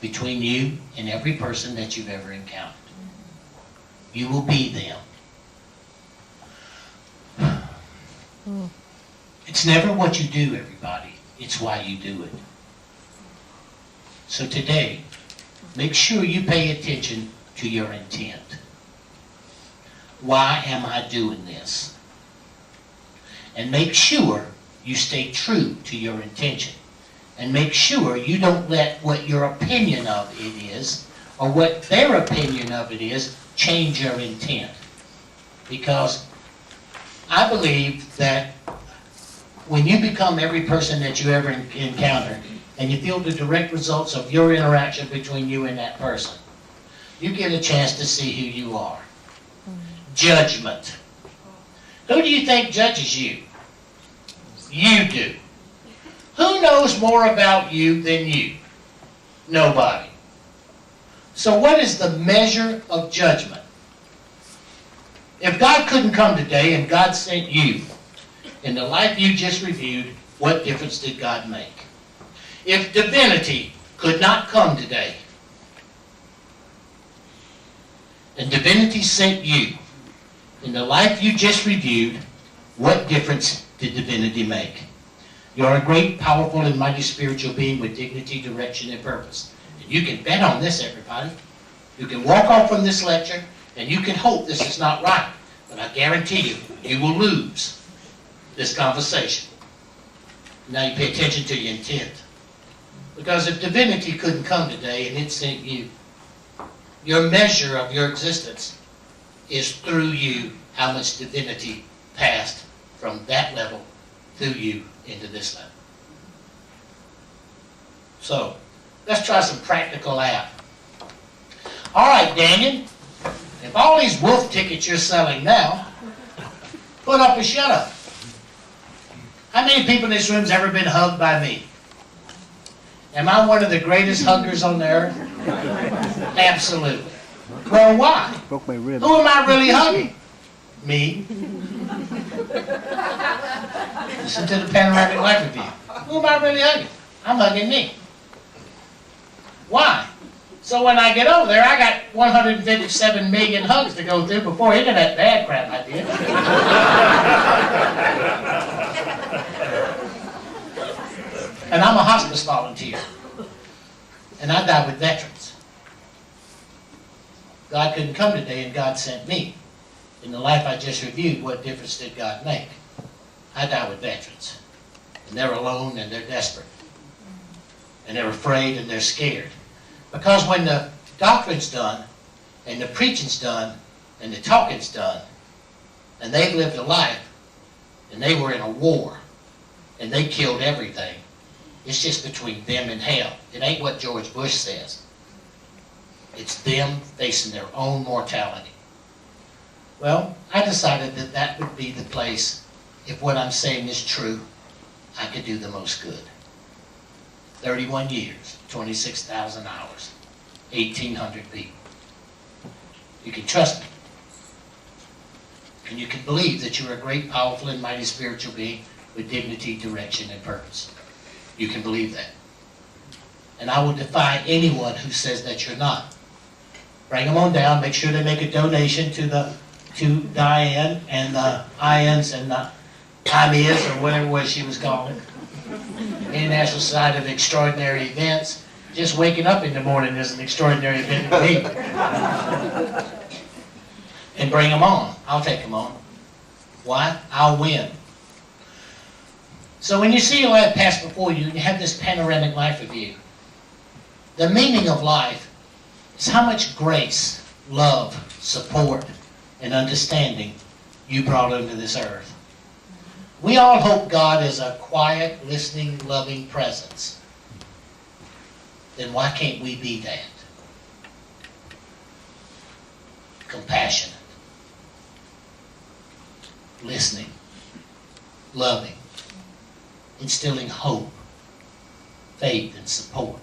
S1: between you and every person that you've ever encountered. You will be them. It's never what you do, everybody. It's why you do it. So today, make sure you pay attention to your intent. Why am I doing this? And make sure you stay true to your intention. And make sure you don't let what your opinion of it is, or what their opinion of it is, change your intent. Because I believe that when you become every person that you ever encounter, and you feel the direct results of your interaction between you and that person, you get a chance to see who you are. Judgment. Who do you think judges you? You do. Who knows more about you than you? Nobody. So what is the measure of judgment? If God couldn't come today and God sent you in the life you just reviewed, what difference did God make? If divinity could not come today and divinity sent you in the life you just reviewed, what difference did divinity make? You're a great, powerful, and mighty spiritual being with dignity, direction, and purpose. And you can bet on this, everybody. You can walk off from this lecture, and you can hope this is not right. But I guarantee you, you will lose this conversation. Now you pay attention to your intent. Because if divinity couldn't come today and it sent you, your measure of your existence is through you, how much divinity passed from that level through you into this level. So, let's try some practical app. All right, Dannion, if all these wolf tickets you're selling now, put up or shut up. How many people in this room's ever been hugged by me? Am I one of the greatest huggers on the earth? Absolutely. Well, why?
S2: Broke my rib.
S1: Who am I really hugging? Me. Listen to the panoramic life review. Who am I really hugging? I'm hugging me. Why? So when I get over there, I got 157 million hugs to go through before any of that bad crap I did. And I'm a hospice volunteer. And I die with veterans. God couldn't come today and God sent me. In the life I just reviewed, what difference did God make? I die with veterans. And they're alone and they're desperate. And they're afraid and they're scared. Because when the doctrine's done, and the preaching's done, and the talking's done, and they've lived a life,
S3: and they were in a war, and they killed everything. It's just between them and hell. It ain't what George Bush says. It's them facing their own mortality. Well, I decided that that would be the place, if what I'm saying is true, I could do the most good. 31 years, 26,000 hours, 1,800 people. You can trust me. And you can believe that you're a great, powerful, and mighty spiritual being with dignity, direction, and purpose. You can believe that. And I will defy anyone who says that you're not. Bring them on down. Make sure they make a donation to Diane and the IANS and the IMES, or whatever it was she was calling. International Society of Extraordinary Events. Just waking up in the morning is an extraordinary event to me. And bring them on. I'll take them on. Why? I'll win. So when you see your life pass before you, and you have this panoramic life review, the meaning of life is how much grace, love, support, and understanding you brought into this earth. We all hope God is a quiet, listening, loving presence. Then why can't we be that? Compassionate, listening, loving, instilling hope, faith, and support.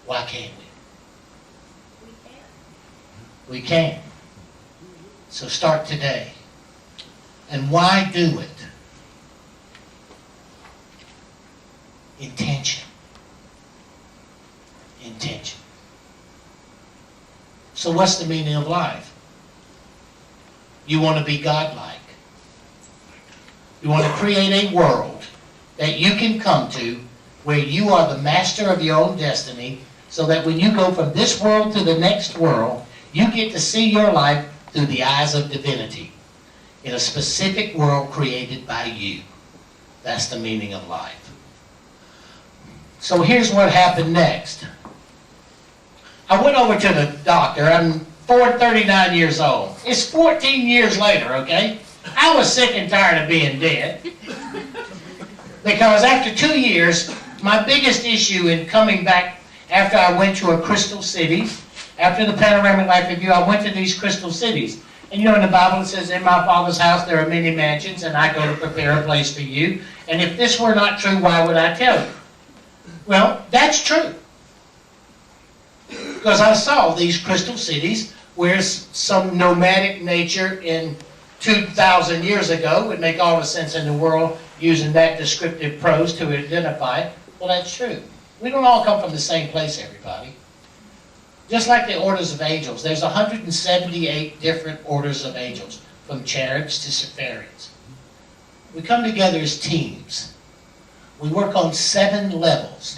S3: Why can't we? We can. So start today. And why do it? Intention. Intention. So what's the meaning of life? You want to be godlike. You want to create a world that you can come to where you are the master of your own destiny, so that when you go from this world to the next world, you get to see your life through the eyes of divinity in a specific world created by you. That's the meaning of life. So here's what happened next. I went over to the doctor. I'm 39 years old. It's 14 years later, okay? I was sick and tired of being dead. Because after 2 years, my biggest issue in coming back after I went to a crystal city, after the panoramic life review, I went to these crystal cities. And you know, in the Bible it says, in my Father's house there are many mansions, and I go to prepare a place for you. And if this were not true, why would I tell you? Well, that's true. Because I saw these crystal cities where some nomadic nature in 2,000 years ago would make all the sense in the world using that descriptive prose to identify it. Well, that's true. We don't all come from the same place, everybody. Just like the orders of angels, there's 178 different orders of angels, from cherubs to Seraphim. We come together as teams. We work on 7 levels.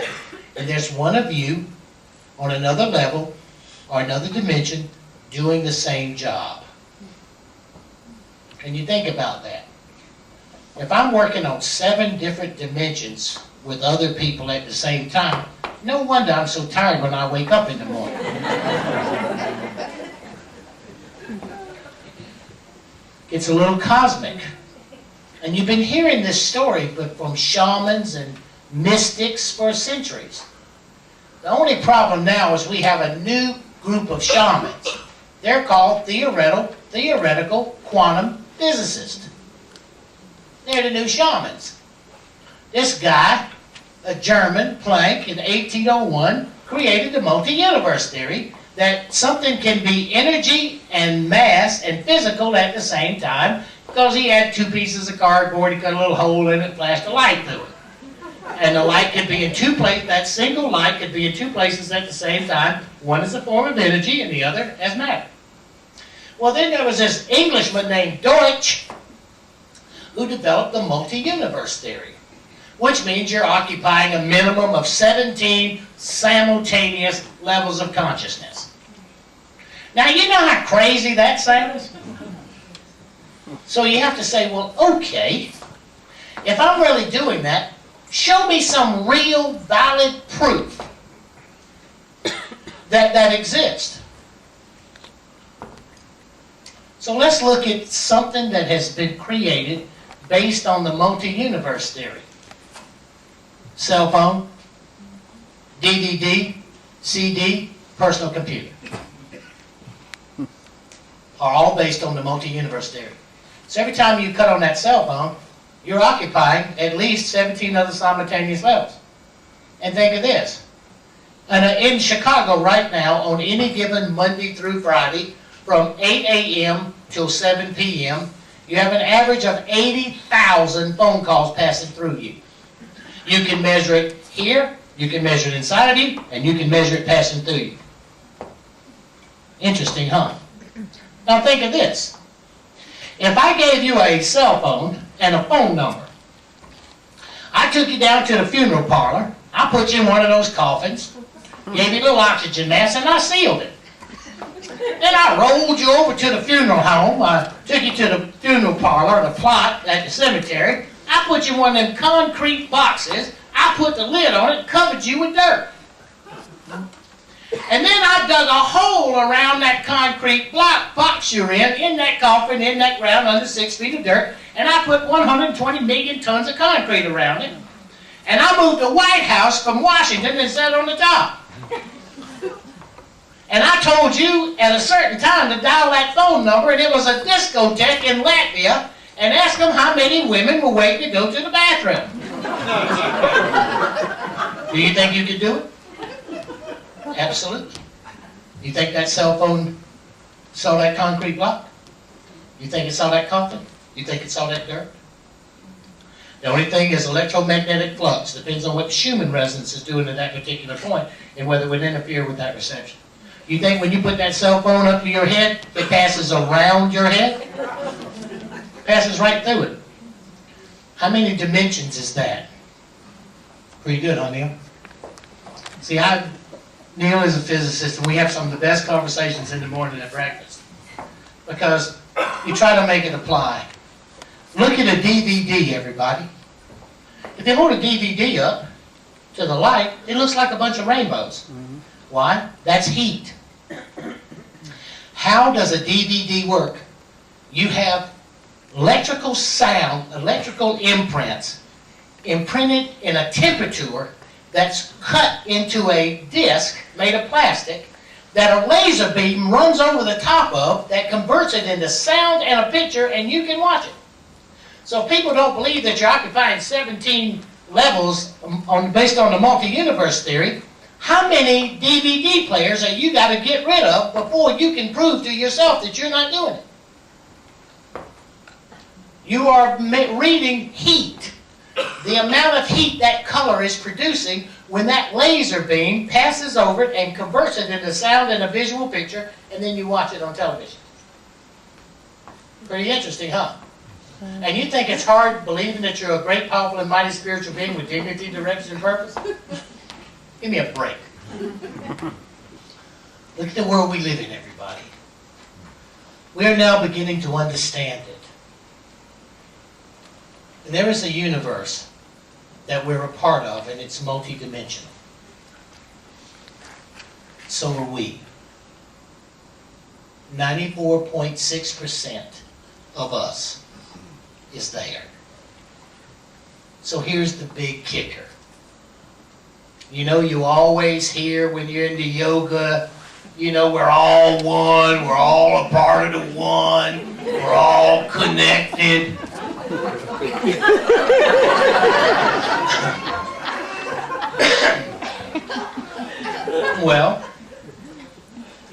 S3: And there's one of you on another level or another dimension doing the same job. Can you think about that? If I'm working on 7 different dimensions with other people at the same time, no wonder I'm so tired when I wake up in the morning. It's a little cosmic. And you've been hearing this story from shamans and mystics for centuries. The only problem now is we have a new group of shamans. They're called theoretical quantum physicists. They're the new shamans. This guy, a German, Planck, in 1801, created the multi-universe theory that something can be energy and mass and physical at the same time, because he had 2 pieces of cardboard, he cut a little hole in it, flashed a light through it. And the light could be in 2 places, that single light could be in 2 places at the same time. One is a form of energy and the other as matter. Well, then there was this Englishman named Deutsch who developed the multi-universe theory, which means you're occupying a minimum of 17 simultaneous levels of consciousness. Now, you know how crazy that sounds? So you have to say, well, okay, if I'm really doing that, show me some real, valid proof that exists. So let's look at something that has been created based on the multi-universe theory. Cell phone, DVD, CD, personal computer. Are all based on the multi-universe theory. So every time you cut on that cell phone, you're occupying at least 17 other simultaneous levels. And think of this. In Chicago right now, on any given Monday through Friday, from 8 a.m. till 7 p.m., you have an average of 80,000 phone calls passing through you. You can measure it here, you can measure it inside of you, and you can measure it passing through you. Interesting, huh? Now think of this. If I gave you a cell phone and a phone number, I took you down to the funeral parlor, I put you in one of those coffins, gave you a little oxygen mask, and I sealed it. Then I rolled you over to the funeral home, I took you to the funeral parlor, the plot at the cemetery, I put you in one of them concrete boxes, I put the lid on it and covered you with dirt. And then I dug a hole around that concrete box you're in that coffin, in that ground, under 6 feet of dirt, and I put 120 million tons of concrete around it. And I moved the White House from Washington and sat on the top. And I told you at a certain time to dial that phone number, and it was a discotheque in Latvia, and ask them how many women were waiting to go to the bathroom. Do you think you could do it? Absolutely. You think that cell phone saw that concrete block? You think it saw that coffin? You think it saw that dirt? The only thing is electromagnetic flux. Depends on what the Schumann resonance is doing at that particular point and whether it would interfere with that reception. You think when you put that cell phone up to your head, it passes around your head? It passes right through it. How many dimensions is that? Pretty good, huh, Neil? See, Neil is a physicist, and we have some of the best conversations in the morning at breakfast. Because you try to make it apply. Look at a DVD, everybody. If you hold a DVD up to the light, it looks like a bunch of rainbows. Mm-hmm. Why? That's heat. How does a DVD work? You have electrical sound, electrical imprints, imprinted in a temperature that's cut into a disc made of plastic that a laser beam runs over the top of that converts it into sound and a picture, and you can watch it. So if people don't believe that you're occupying 17 levels based on the multi-universe theory, how many DVD players are you got to get rid of before you can prove to yourself that you're not doing it? You are reading heat. The amount of heat that color is producing when that laser beam passes over it and converts it into sound and a visual picture, and then you watch it on television. Pretty interesting, huh? And you think it's hard believing that you're a great, powerful, and mighty spiritual being with dignity, direction, and purpose? Give me a break. Look at the world we live in, everybody. We are now beginning to understand it. And there is a universe that we're a part of, and it's multidimensional. So are we. 94.6% of us is there. So here's the big kicker. You know, you always hear when you're into yoga, you know, we're all one, we're all a part of the one, we're all connected. Well,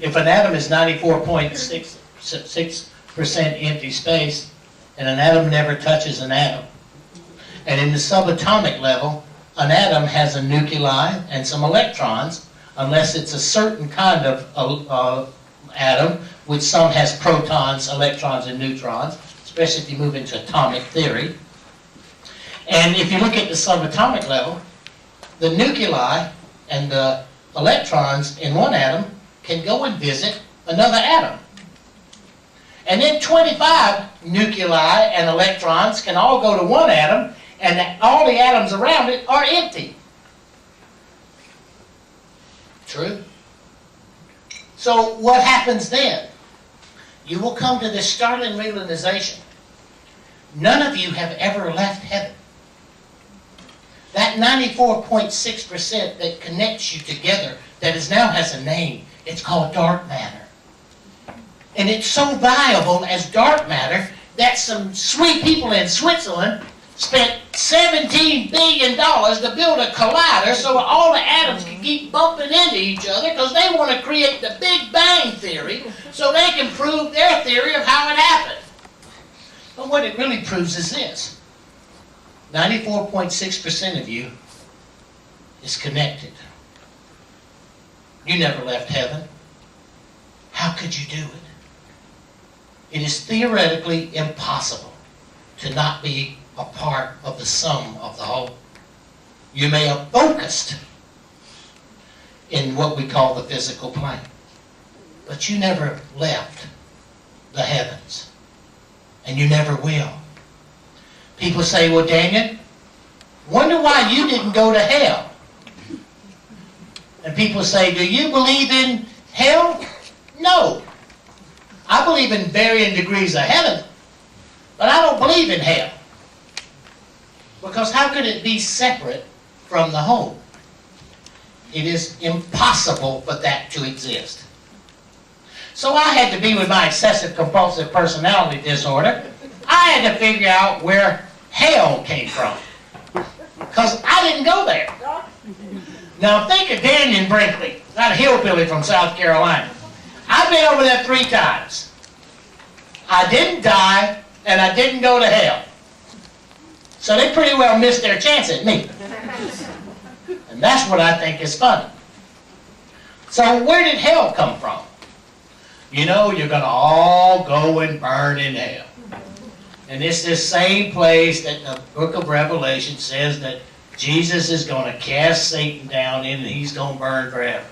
S3: if an atom is 94.6% empty space, and an atom never touches an atom, and in the subatomic level, an atom has a nuclei and some electrons, unless it's a certain kind of atom, which some has protons, electrons, and neutrons, especially if you move into atomic theory. And if you look at the subatomic level, the nuclei and the electrons in one atom can go and visit another atom. And then 25 nuclei and electrons can all go to one atom, and all the atoms around it are empty. True? So what happens then? you will come to this startling realization. None of you have ever left heaven. That 94.6% that connects you together, that now has a name, it's called dark matter. And it's so valuable as dark matter that some sweet people in Switzerland spent $17 billion to build a collider so all the atoms can keep bumping into each other because they want to create the Big Bang Theory so they can prove their theory of how it happened. But what it really proves is this. 94.6% of you is connected. You never left heaven. How could you do it? It is theoretically impossible to not be a part of the sum of the whole. You may have focused in what we call the physical plane, but you never left the heavens, and you never will. People say, well, Dannion, wonder why you didn't go to hell. And people say, do you believe in hell? No. I believe in varying degrees of heaven, but I don't believe in hell. Because how could it be separate from the whole? It is impossible for that to exist. So I had to be with my obsessive compulsive personality disorder. I had to figure out where hell came from. Because I didn't go there. Now think of Dannion Brinkley, not a hillbilly from South Carolina. I've been over there 3 times. I didn't die, and I didn't go to hell. So they pretty well missed their chance at me. And that's what I think is funny. So where did hell come from? You know, you're going to all go and burn in hell. And it's this same place that the book of Revelation says that Jesus is going to cast Satan down in and he's going to burn forever.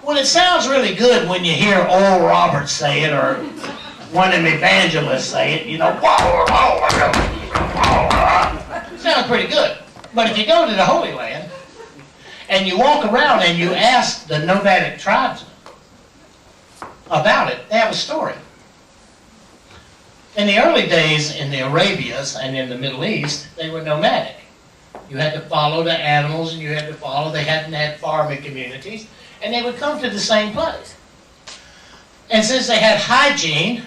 S3: Well, it sounds really good when you hear Oral Roberts say it or one of them evangelists say it, you know, sounds pretty good. But if you go to the Holy Land and you walk around and you ask the nomadic tribesmen about it, they have a story. In the early days in the Arabias and in the Middle East, they were nomadic. You had to follow the animals and you had to follow, they hadn't had farming communities, and they would come to the same place. And since they had hygiene,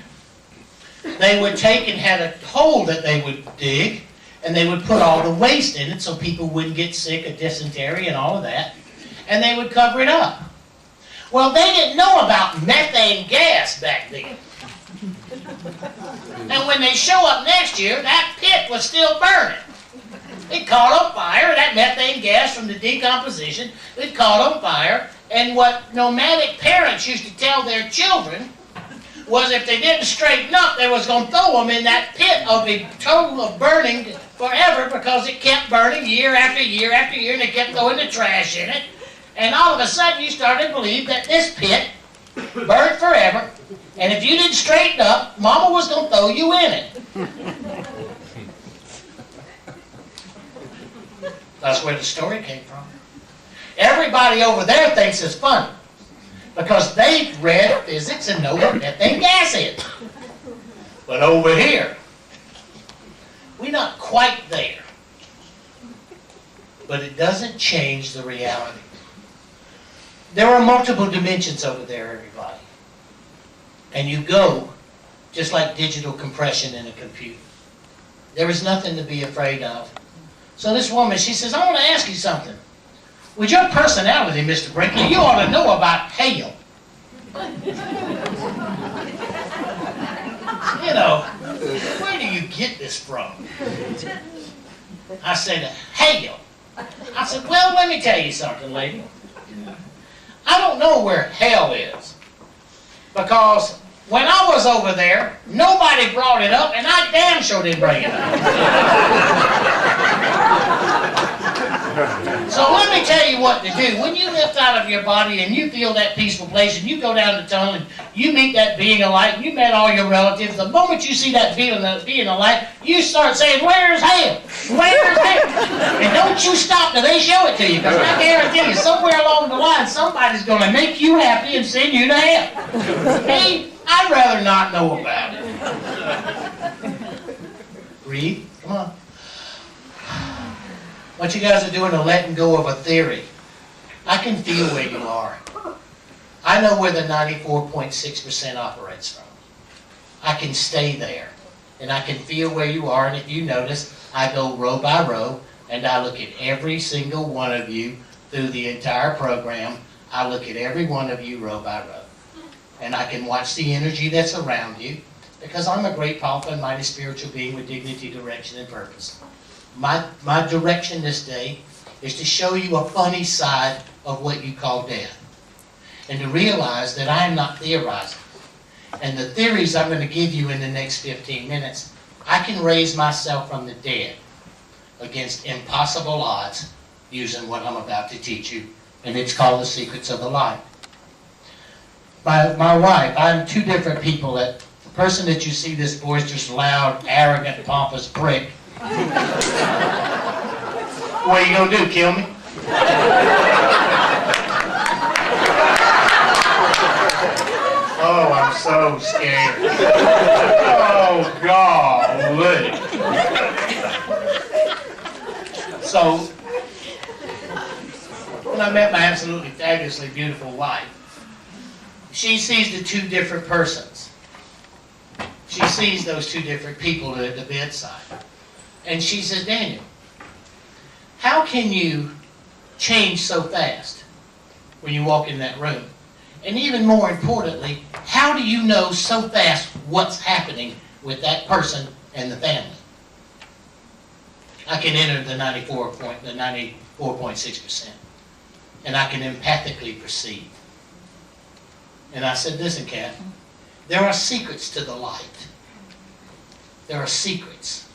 S3: they would take and had a hole that they would dig, and they would put all the waste in it so people wouldn't get sick of dysentery and all of that, and they would cover it up. Well, they didn't know about methane gas back then. And when they show up next year, that pit was still burning. It caught on fire, that methane gas from the decomposition, it caught on fire, and what nomadic parents used to tell their children was if they didn't straighten up, they was going to throw them in that pit of the total of burning forever because it kept burning year after year after year, and they kept throwing the trash in it. And all of a sudden, you started to believe that this pit burned forever, and if you didn't straighten up, Mama was going to throw you in it. That's where the story came from. Everybody over there thinks it's funny because they've read physics and know what methane gas is. But over here, we're not quite there. But it doesn't change the reality. There are multiple dimensions over there, everybody. And you go just like digital compression in a computer. There is nothing to be afraid of. So this woman, she says, I want to ask you something. With your personality, Mr. Brinkley, you ought to know about hell. You know, where do you get this from? I said, hell. I said, well, let me tell you something, lady. I don't know where hell is. Because when I was over there, nobody brought it up, and I damn sure didn't bring it up. So let me tell you what to do. When you lift out of your body and you feel that peaceful place and you go down the tunnel and you meet that being of light and you met all your relatives, the moment you see that being of light, you start saying, where's hell? Where's hell? And don't you stop till they show it to you, because I guarantee you, somewhere along the line, somebody's going to make you happy and send you to hell. Hey, I'd rather not know about it. Breathe. Come on. What you guys are doing is letting go of a theory. I can feel where you are. I know where the 94.6% operates from. I can stay there. And I can feel where you are. And if you notice, I go row by row, and I look at every single one of you through the entire program. I look at every one of you row by row. And I can watch the energy that's around you, because I'm a great, powerful, and mighty spiritual being with dignity, direction, and purpose. My direction this day is to show you a funny side of what you call death. And to realize that I am not theorizing. And the theories I'm going to give you in the next 15 minutes, I can raise myself from the dead against impossible odds using what I'm about to teach you. And it's called the secrets of the light. My wife, I'm two different people. The person that you see, this boisterous, loud, arrogant, pompous prick. What are you going to do, kill me? Oh, I'm so scared. Oh, golly. So, when I met my absolutely fabulously beautiful wife, she sees the two different persons. She sees those two different people at the bedside. And she says, Daniel, how can you change so fast when you walk in that room? And even more importantly, how do you know so fast what's happening with that person and the family? I can enter the 94.6%. And I can empathically perceive. And I said, listen, Kat, there are secrets to the light. There are secrets.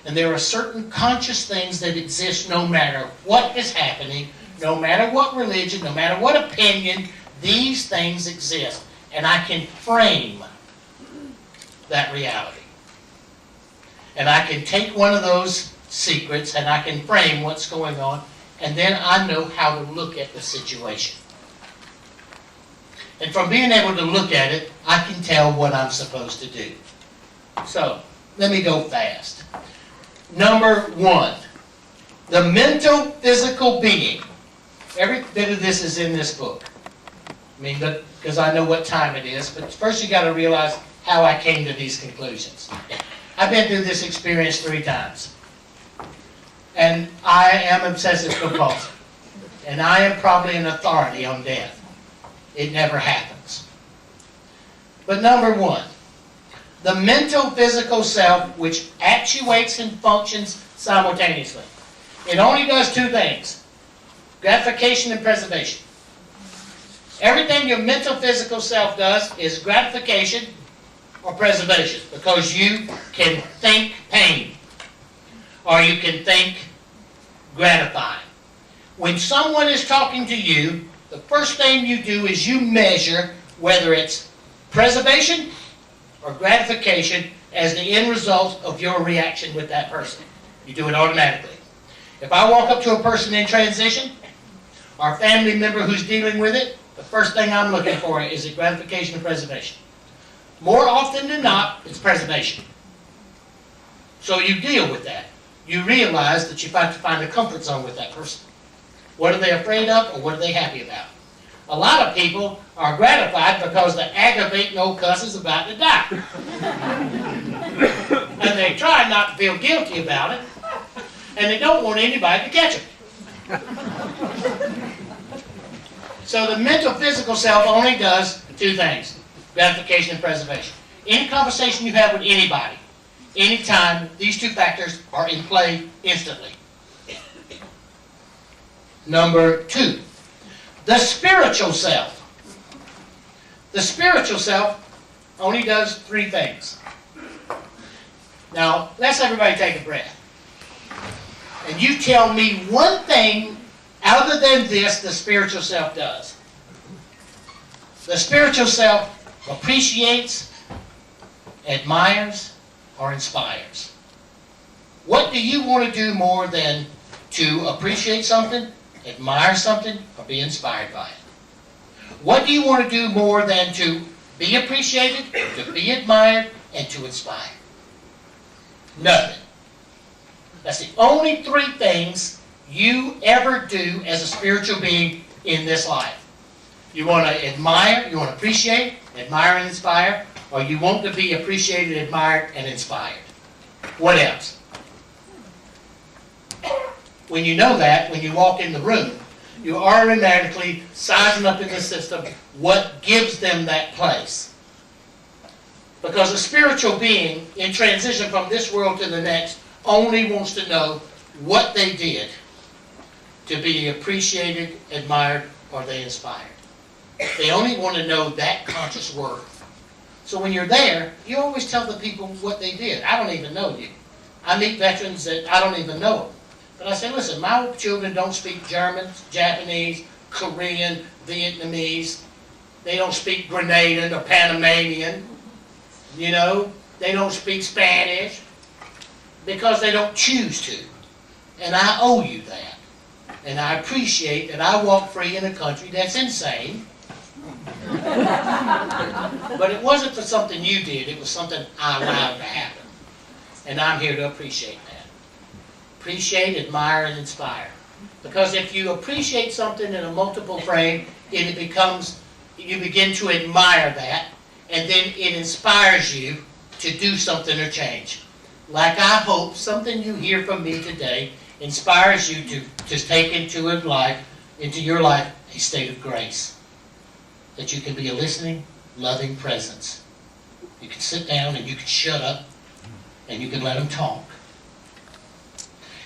S3: And there are certain conscious things that exist no matter what is happening, no matter what religion, no matter what opinion, these things exist. And I can frame that reality. And I can take one of those secrets and I can frame what's going on, and then I know how to look at the situation. And from being able to look at it, I can tell what I'm supposed to do. So, let me go fast. Number one, the mental physical being. Every bit of this is in this book. Because I know what time it is, but first you got to realize how I came to these conclusions. I've been through this experience 3 times. And I am obsessive compulsive. And I am probably an authority on death. It never happens. But number one, the mental physical self which actuates and functions simultaneously. It only does 2 things: gratification and preservation. Everything your mental physical self does is gratification or preservation, because you can think pain or you can think gratifying. When someone is talking to you, the first thing you do is you measure whether it's preservation or gratification as the end result of your reaction with that person. You do it automatically. If I walk up to a person in transition, or a family member who's dealing with it, the first thing I'm looking for is it gratification or preservation. More often than not, it's preservation. So you deal with that. You realize that you have to find a comfort zone with that person. What are they afraid of, or what are they happy about? A lot of people are gratified because the aggravating old cuss is about to die. And they try not to feel guilty about it, and they don't want anybody to catch them. So the mental physical self only does 2 things: gratification and preservation. Any conversation you have with anybody, anytime, these 2 factors are in play instantly. Number 2, the spiritual self. The spiritual self only does 3 things. Now, let's everybody take a breath. And you tell me one thing other than this the spiritual self does. The spiritual self appreciates, admires, or inspires. What do you want to do more than to appreciate something, admire something, or be inspired by it? What do you want to do more than to be appreciated, to be admired, and to inspire. Nothing. That's the only three things you ever do as a spiritual being in this life. You want to admire, you want to appreciate, admire and inspire, or you want to be appreciated, admired, and inspired. What else? When you know that, when you walk in the room, you are automatically sizing up in the system what gives them that place. Because a spiritual being in transition from this world to the next only wants to know what they did to be appreciated, admired, or they inspired. They only want to know that conscious worth. So when you're there, you always tell the people what they did. I don't even know you. I meet veterans that I don't even know them. But I say, listen, my children don't speak German, Japanese, Korean, Vietnamese. They don't speak Grenadian or Panamanian. You know, they don't speak Spanish because they don't choose to. And I owe you that. And I appreciate that I walk free in a country that's insane. But it wasn't for something you did. It was something I allowed to happen. And I'm here to appreciate that. Appreciate, admire, and inspire. Because if you appreciate something in a multiple frame, it becomes, you begin to admire that, and then it inspires you to do something or change. Like I hope something you hear from me today inspires you to take into your life a state of grace. That you can be a listening, loving presence. You can sit down and you can shut up and you can let them talk.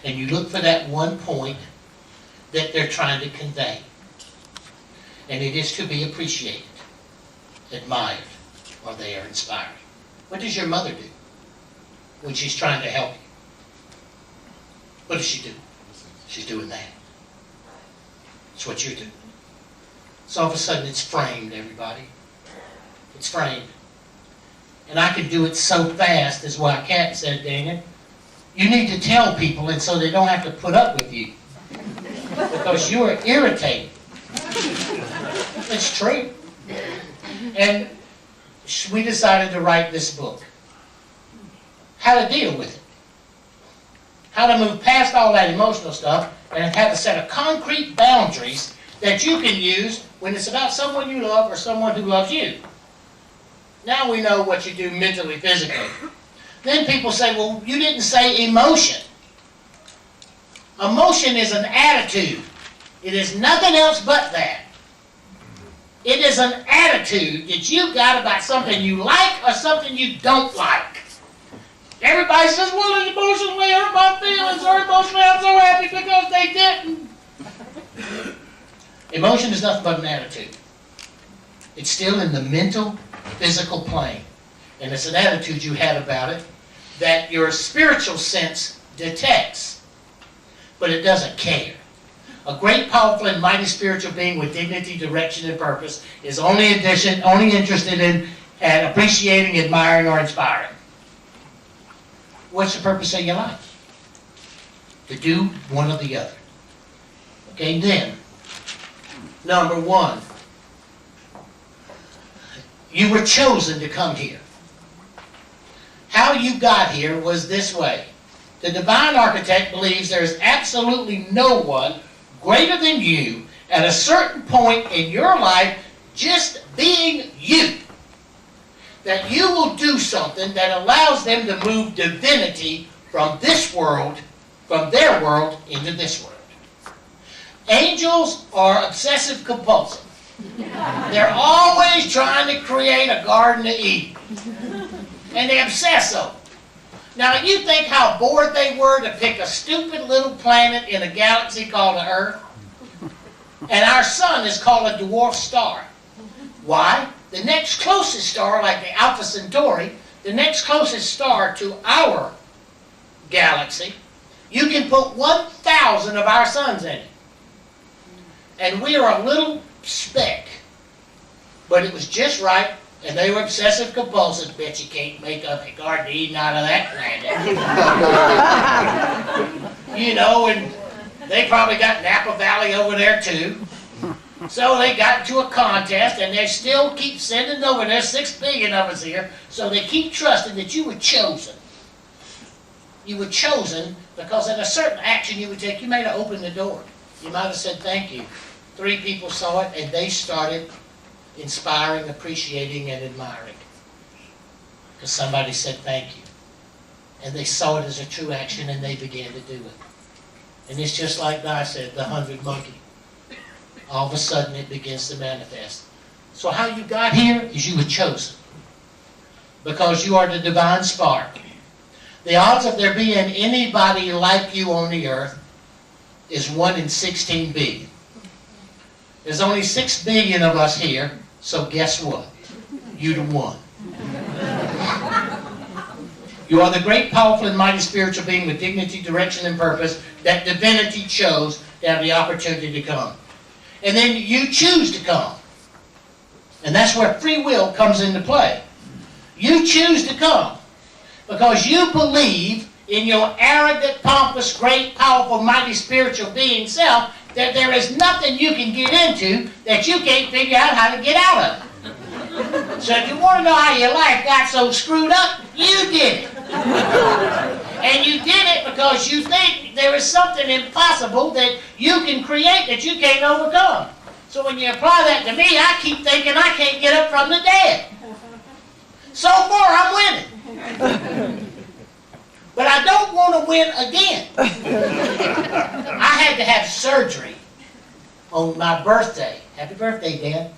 S3: And you look for that one point that they're trying to convey. And it is to be appreciated, admired, or they are inspired. What does your mother do when she's trying to help you? What does she do? She's doing that. That's what you're doing. So all of a sudden it's framed, everybody. It's framed. And I can do it so fast, as what Kat said, Dannion. You need to tell people, and so they don't have to put up with you. Because you are irritating. It's true. And we decided to write this book. How to deal with it. How to move past all that emotional stuff and have a set of concrete boundaries that you can use when it's about someone you love or someone who loves you. Now we know what you do mentally, physically. Then people say, well, you didn't say emotion. Emotion is an attitude. It is nothing else but that. It is an attitude that you got about something you like or something you don't like. Everybody says, well, it emotionally hurt my feelings, or emotionally I'm so happy because they didn't. Emotion is nothing but an attitude. It's still in the mental, physical plane. And it's an attitude you had about it that your spiritual sense detects, but it doesn't care. A great, powerful, and mighty spiritual being with dignity, direction, and purpose is only interested in and appreciating, admiring, or inspiring. What's the purpose of your life? To do one or the other. Okay, then, number one, you were chosen to come here. How you got here was this way. The divine architect believes there is absolutely no one greater than you at a certain point in your life, just being you. That you will do something that allows them to move divinity from this world, from their world, into this world. Angels are obsessive compulsive. They're always trying to create a Garden of Eden. And they obsess over it. Now you think how bored they were to pick a stupid little planet in a galaxy called the Earth? And our sun is called a dwarf star. Why? The next closest star, like the Alpha Centauri, the next closest star to our galaxy, you can put 1,000 of our suns in it. And we are a little speck. But it was just right, and they were obsessive compulsive. Bet you can't make up a Garden of Eden out of that planet. You know, and they probably got Napa Valley over there too. So they got into a contest, and they still keep sending over. There's 6 billion of us here, so they keep trusting that you were chosen. You were chosen because at a certain action you would take, you might have opened the door. You might have said thank you. 3 people saw it, and they started inspiring, appreciating, and admiring. Because somebody said thank you. And they saw it as a true action, and they began to do it. And it's just like I said, the 100 monkey. All of a sudden it begins to manifest. So how you got here is you were chosen. Because you are the divine spark. The odds of there being anybody like you on the earth is 1 in 16 billion. There's only 6 billion of us here, so guess what? You're the one. You are the great, powerful, and mighty spiritual being with dignity, direction, and purpose that divinity chose to have the opportunity to come. And then you choose to come. And that's where free will comes into play. You choose to come because you believe in your arrogant, pompous, great, powerful, mighty spiritual being self that there is nothing you can get into that you can't figure out how to get out of. So if you want to know how your life got so screwed up, you did it. And you did it because you think there is something impossible that you can create that you can't overcome. So when you apply that to me, I keep thinking I can't get up from the dead. So far, I'm winning. But I don't want to win again. I had to have surgery on my birthday. Happy birthday, Dan.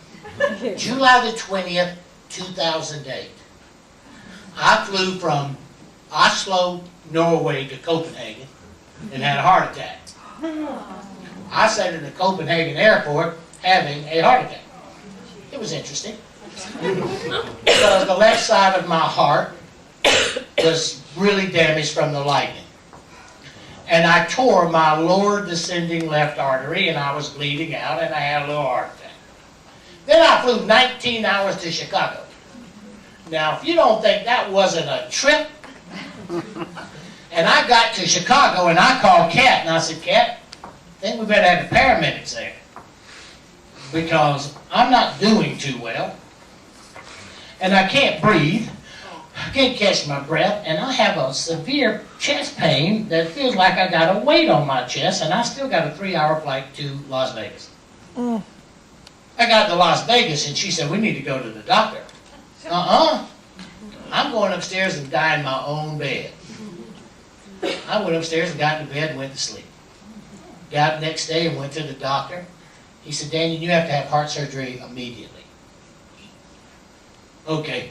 S3: July the 20th, 2008. I flew from Oslo, Norway to Copenhagen and had a heart attack. I sat in the Copenhagen airport having a heart attack. It was interesting. Because the left side of my heart was really damaged from the lightning. And I tore my lower descending left artery and I was bleeding out and I had a little heart attack. Then I flew 19 hours to Chicago. Now, if you don't think that wasn't a trip, and I got to Chicago and I called Kat and I said, Kat, I think we better have the paramedics there because I'm not doing too well and I can't breathe, I can't catch my breath, and I have a severe chest pain that feels like I got a weight on my chest, and I still got a 3-hour flight to Las Vegas. I got to Las Vegas and she said, we need to go to the doctor. I'm going upstairs and die in my own bed. I went upstairs and got into bed and went to sleep. Got up next day and went to the doctor. He said, Dannion, you have to have heart surgery immediately. Okay.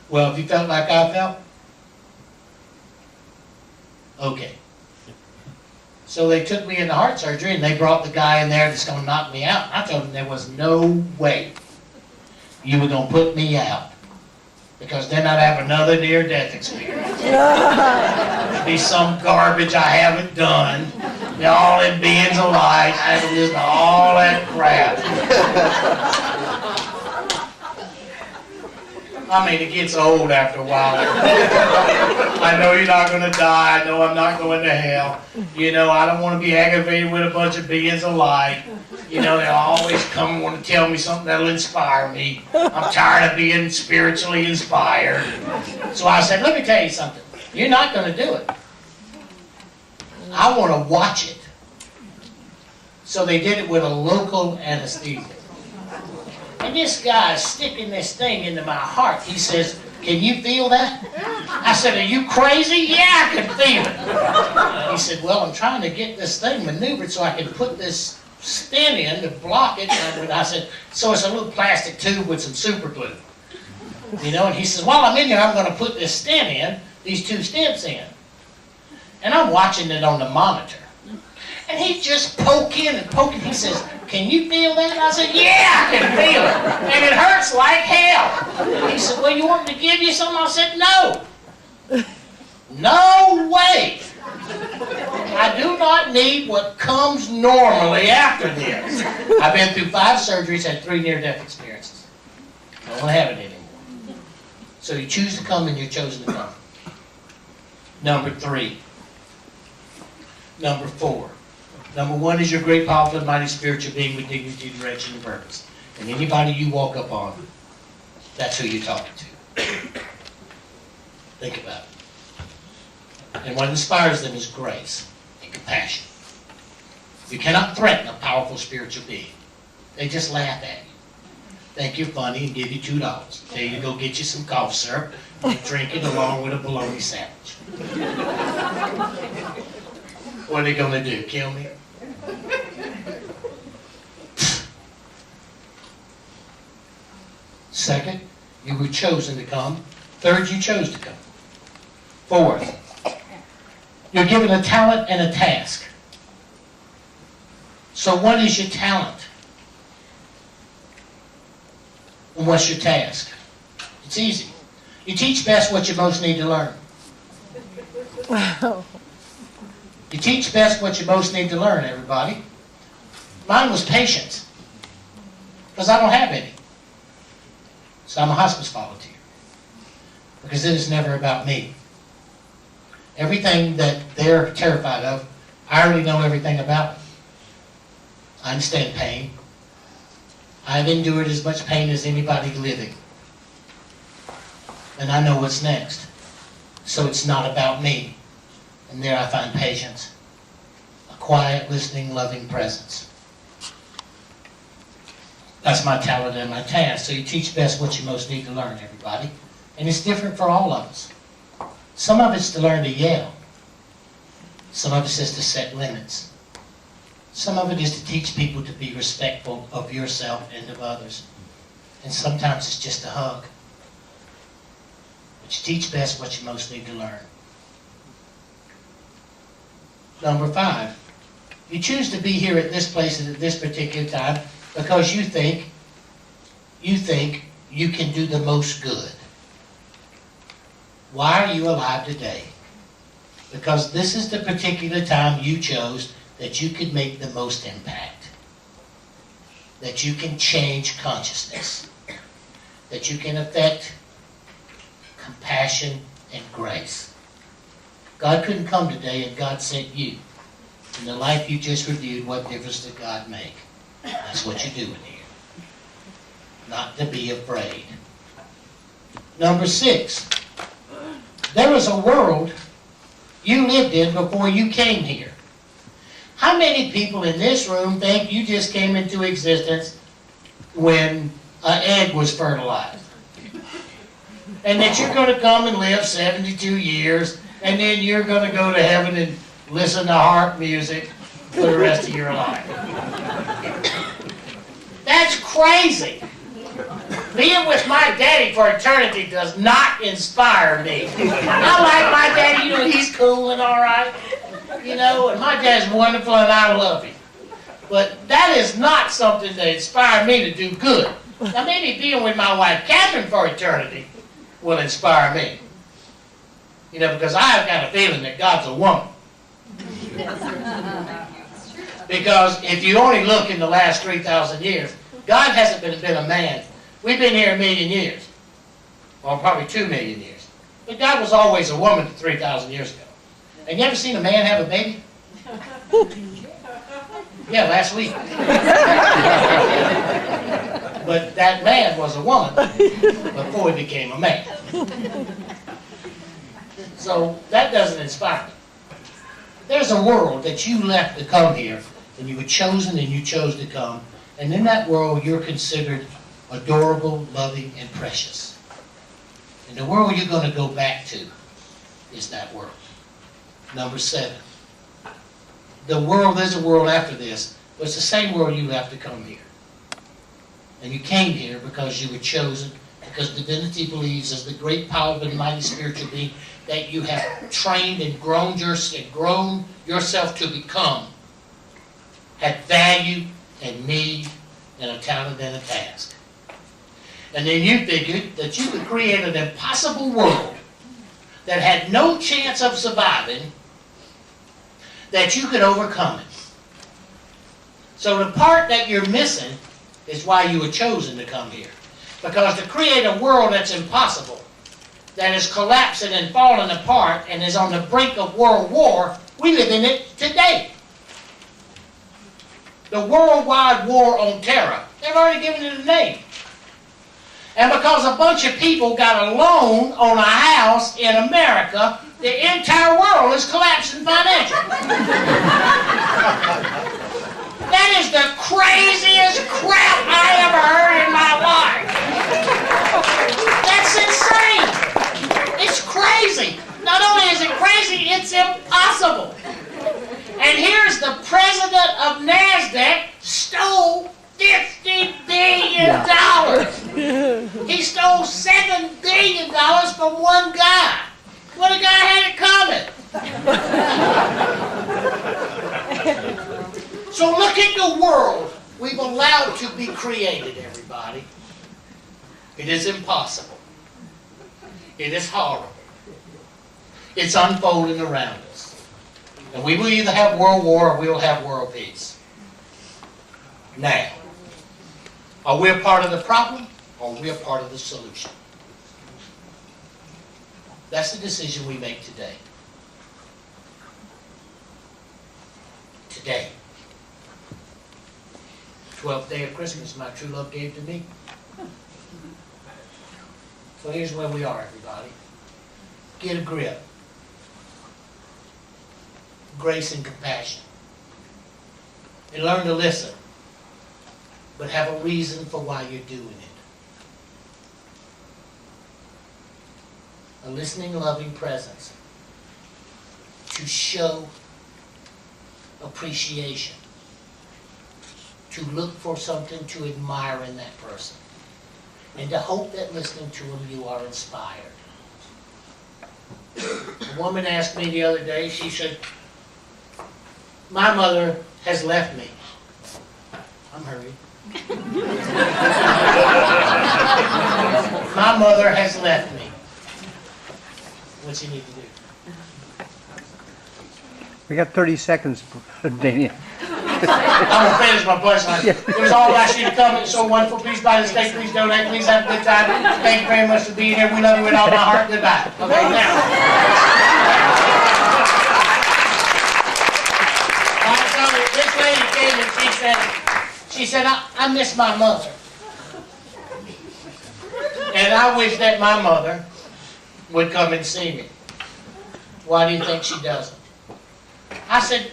S3: Well, if you felt like I felt, okay. So they took me into heart surgery and they brought the guy in there that's going to knock me out. I told him there was no way you were going to put me out because then I'd have another near-death experience. It'd be some garbage I haven't done. They're all in beings of light. I had to listen to all that crap. I mean, it gets old after a while. I know you're not going to die. I know I'm not going to hell. You know, I don't want to be aggravated with a bunch of beings of light. You know, they'll always come and want to tell me something that'll inspire me. I'm tired of being spiritually inspired. So I said, let me tell you something. You're not going to do it. I want to watch it. So they did it with a local anesthesia. And this guy is sticking this thing into my heart. He says, can you feel that? I said, are you crazy? Yeah, I can feel it. He said, well, I'm trying to get this thing maneuvered so I can put this stent in to block it. And I said, so it's a little plastic tube with some super glue. You know, and he says, while I'm in here, I'm going to put this stent in, these 2 stents in. And I'm watching it on the monitor. And he just poke in and poke in. He says, can you feel that? I said, yeah, I can feel it. And it hurts like hell. He said, well, you want me to give you something? I said, no. No way. I do not need what comes normally after this. I've been through 5 surgeries, had 3 near-death experiences. I don't have it anymore. So you choose to come and you're chosen to come. Number 3. Number 4. Number one is your great, powerful, and mighty spiritual being with dignity, direction, and purpose. And anybody you walk up on, that's who you're talking to. Think about it. And what inspires them is grace and compassion. You cannot threaten a powerful spiritual being. They just laugh at you. Think you're funny and give you $2. Tell you to go get you some cough syrup and drink it along with a bologna sandwich. What are they going to do? Kill me? Second, you were chosen to come. Third, you chose to come. Fourth, you're given a talent and a task. So what is your talent? And what's your task? It's easy. You teach best what you most need to learn.
S2: Wow.
S3: You teach best what you most need to learn, everybody. Mine was patience, because I don't have any. So I'm a hospice volunteer, because it is never about me. Everything that they're terrified of, I already know everything about it. I understand pain. I've endured as much pain as anybody living. And I know what's next. So it's not about me. And there I find patience. A quiet, listening, loving presence. That's my talent and my task. So you teach best what you most need to learn, everybody. And it's different for all of us. Some of it's to learn to yell. Some of it's just to set limits. Some of it is to teach people to be respectful of yourself and of others. And sometimes it's just a hug. But you teach best what you most need to learn. Number 5, you choose to be here at this place and at this particular time because you think you can do the most good. Why are you alive today? Because this is the particular time you chose that you could make the most impact, that you can change consciousness, that you can affect compassion and grace. God couldn't come today and God sent you. In the life you just reviewed, what difference did God make? That's what you're doing here. Not to be afraid. Number 6, there was a world you lived in before you came here. How many people in this room think you just came into existence when an egg was fertilized? And that you're going to come and live 72 years, and then you're going to go to heaven and listen to harp music for the rest of your life? That's crazy. Being with my daddy for eternity does not inspire me. I like my daddy, you know, he's cool and all right. You know, and my dad's wonderful and I love him. But that is not something that inspired me to do good. Now maybe being with my wife Catherine for eternity will inspire me. You know, because I've got a feeling that God's a woman. Because if you only look in the last 3,000 years, God hasn't been a man. We've been here 1 million years. Well, probably 2 million years. But God was always a woman 3,000 years ago. And you ever seen a man have a baby? Yeah, last week. But that man was a woman before he became a man. So that doesn't inspire me. There's a world that you left to come here, and you were chosen and you chose to come. And in that world, you're considered adorable, loving, and precious. And the world you're going to go back to is that world. Number 7. There's a world after this, but it's the same world you left to come here. And you came here because you were chosen, because divinity believes as the great, powerful, and mighty spiritual being that you have trained and grown yourself to become, had value and need and a talent and a task. And then you figured that you could create an impossible world that had no chance of surviving, that you could overcome it. So the part that you're missing is why you were chosen to come here. Because to create a world that's impossible, that is collapsing and falling apart and is on the brink of world war, we live in it today. the worldwide war on terror. They've already given it a name. And because a bunch of people got a loan on a house in America, the entire world is collapsing financially. That is the craziest crap I ever heard in my life. That's insane. It's crazy. Not only is it crazy, it's impossible. And here's the president of NASDAQ stole $50 billion. He stole $7 billion from one guy. Well, the guy had it coming. So look at the world we've allowed to be created, everybody. It is impossible. It is horrible. It's unfolding around us. And we will either have world war or we will have world peace. Now, are we a part of the problem or are we a part of the solution? That's the decision we make today. Today. 12th day of Christmas my true love gave to me. So here's where we are, everybody. Get a grip. Grace and compassion. And learn to listen. But have a reason for why you're doing it. A listening, loving presence. To show appreciation. To look for something to admire in that person. And to hope that listening to them you are inspired. A woman asked me the other day, she said, my mother has left me. I'm hurrying. My mother has left me. What's he need to do?
S2: We got 30 seconds, Dannion.
S3: I'm going to finish my blessing. It was all I you to come. It's so wonderful. Please buy the steak. Please donate. Please have a good time. Thank you very much for being here. We love you with all my heart. Goodbye. Okay, now. This lady came and she said, I miss my mother. And I wish that my mother would come and see me. Why do you think she doesn't? I said,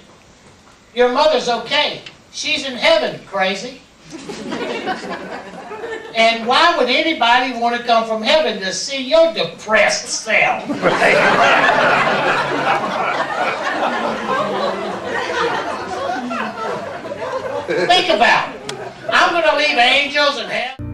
S3: your mother's okay. She's in heaven, crazy. And why would anybody want to come from heaven to see your depressed self? Think about it. I'm going to leave angels in heaven.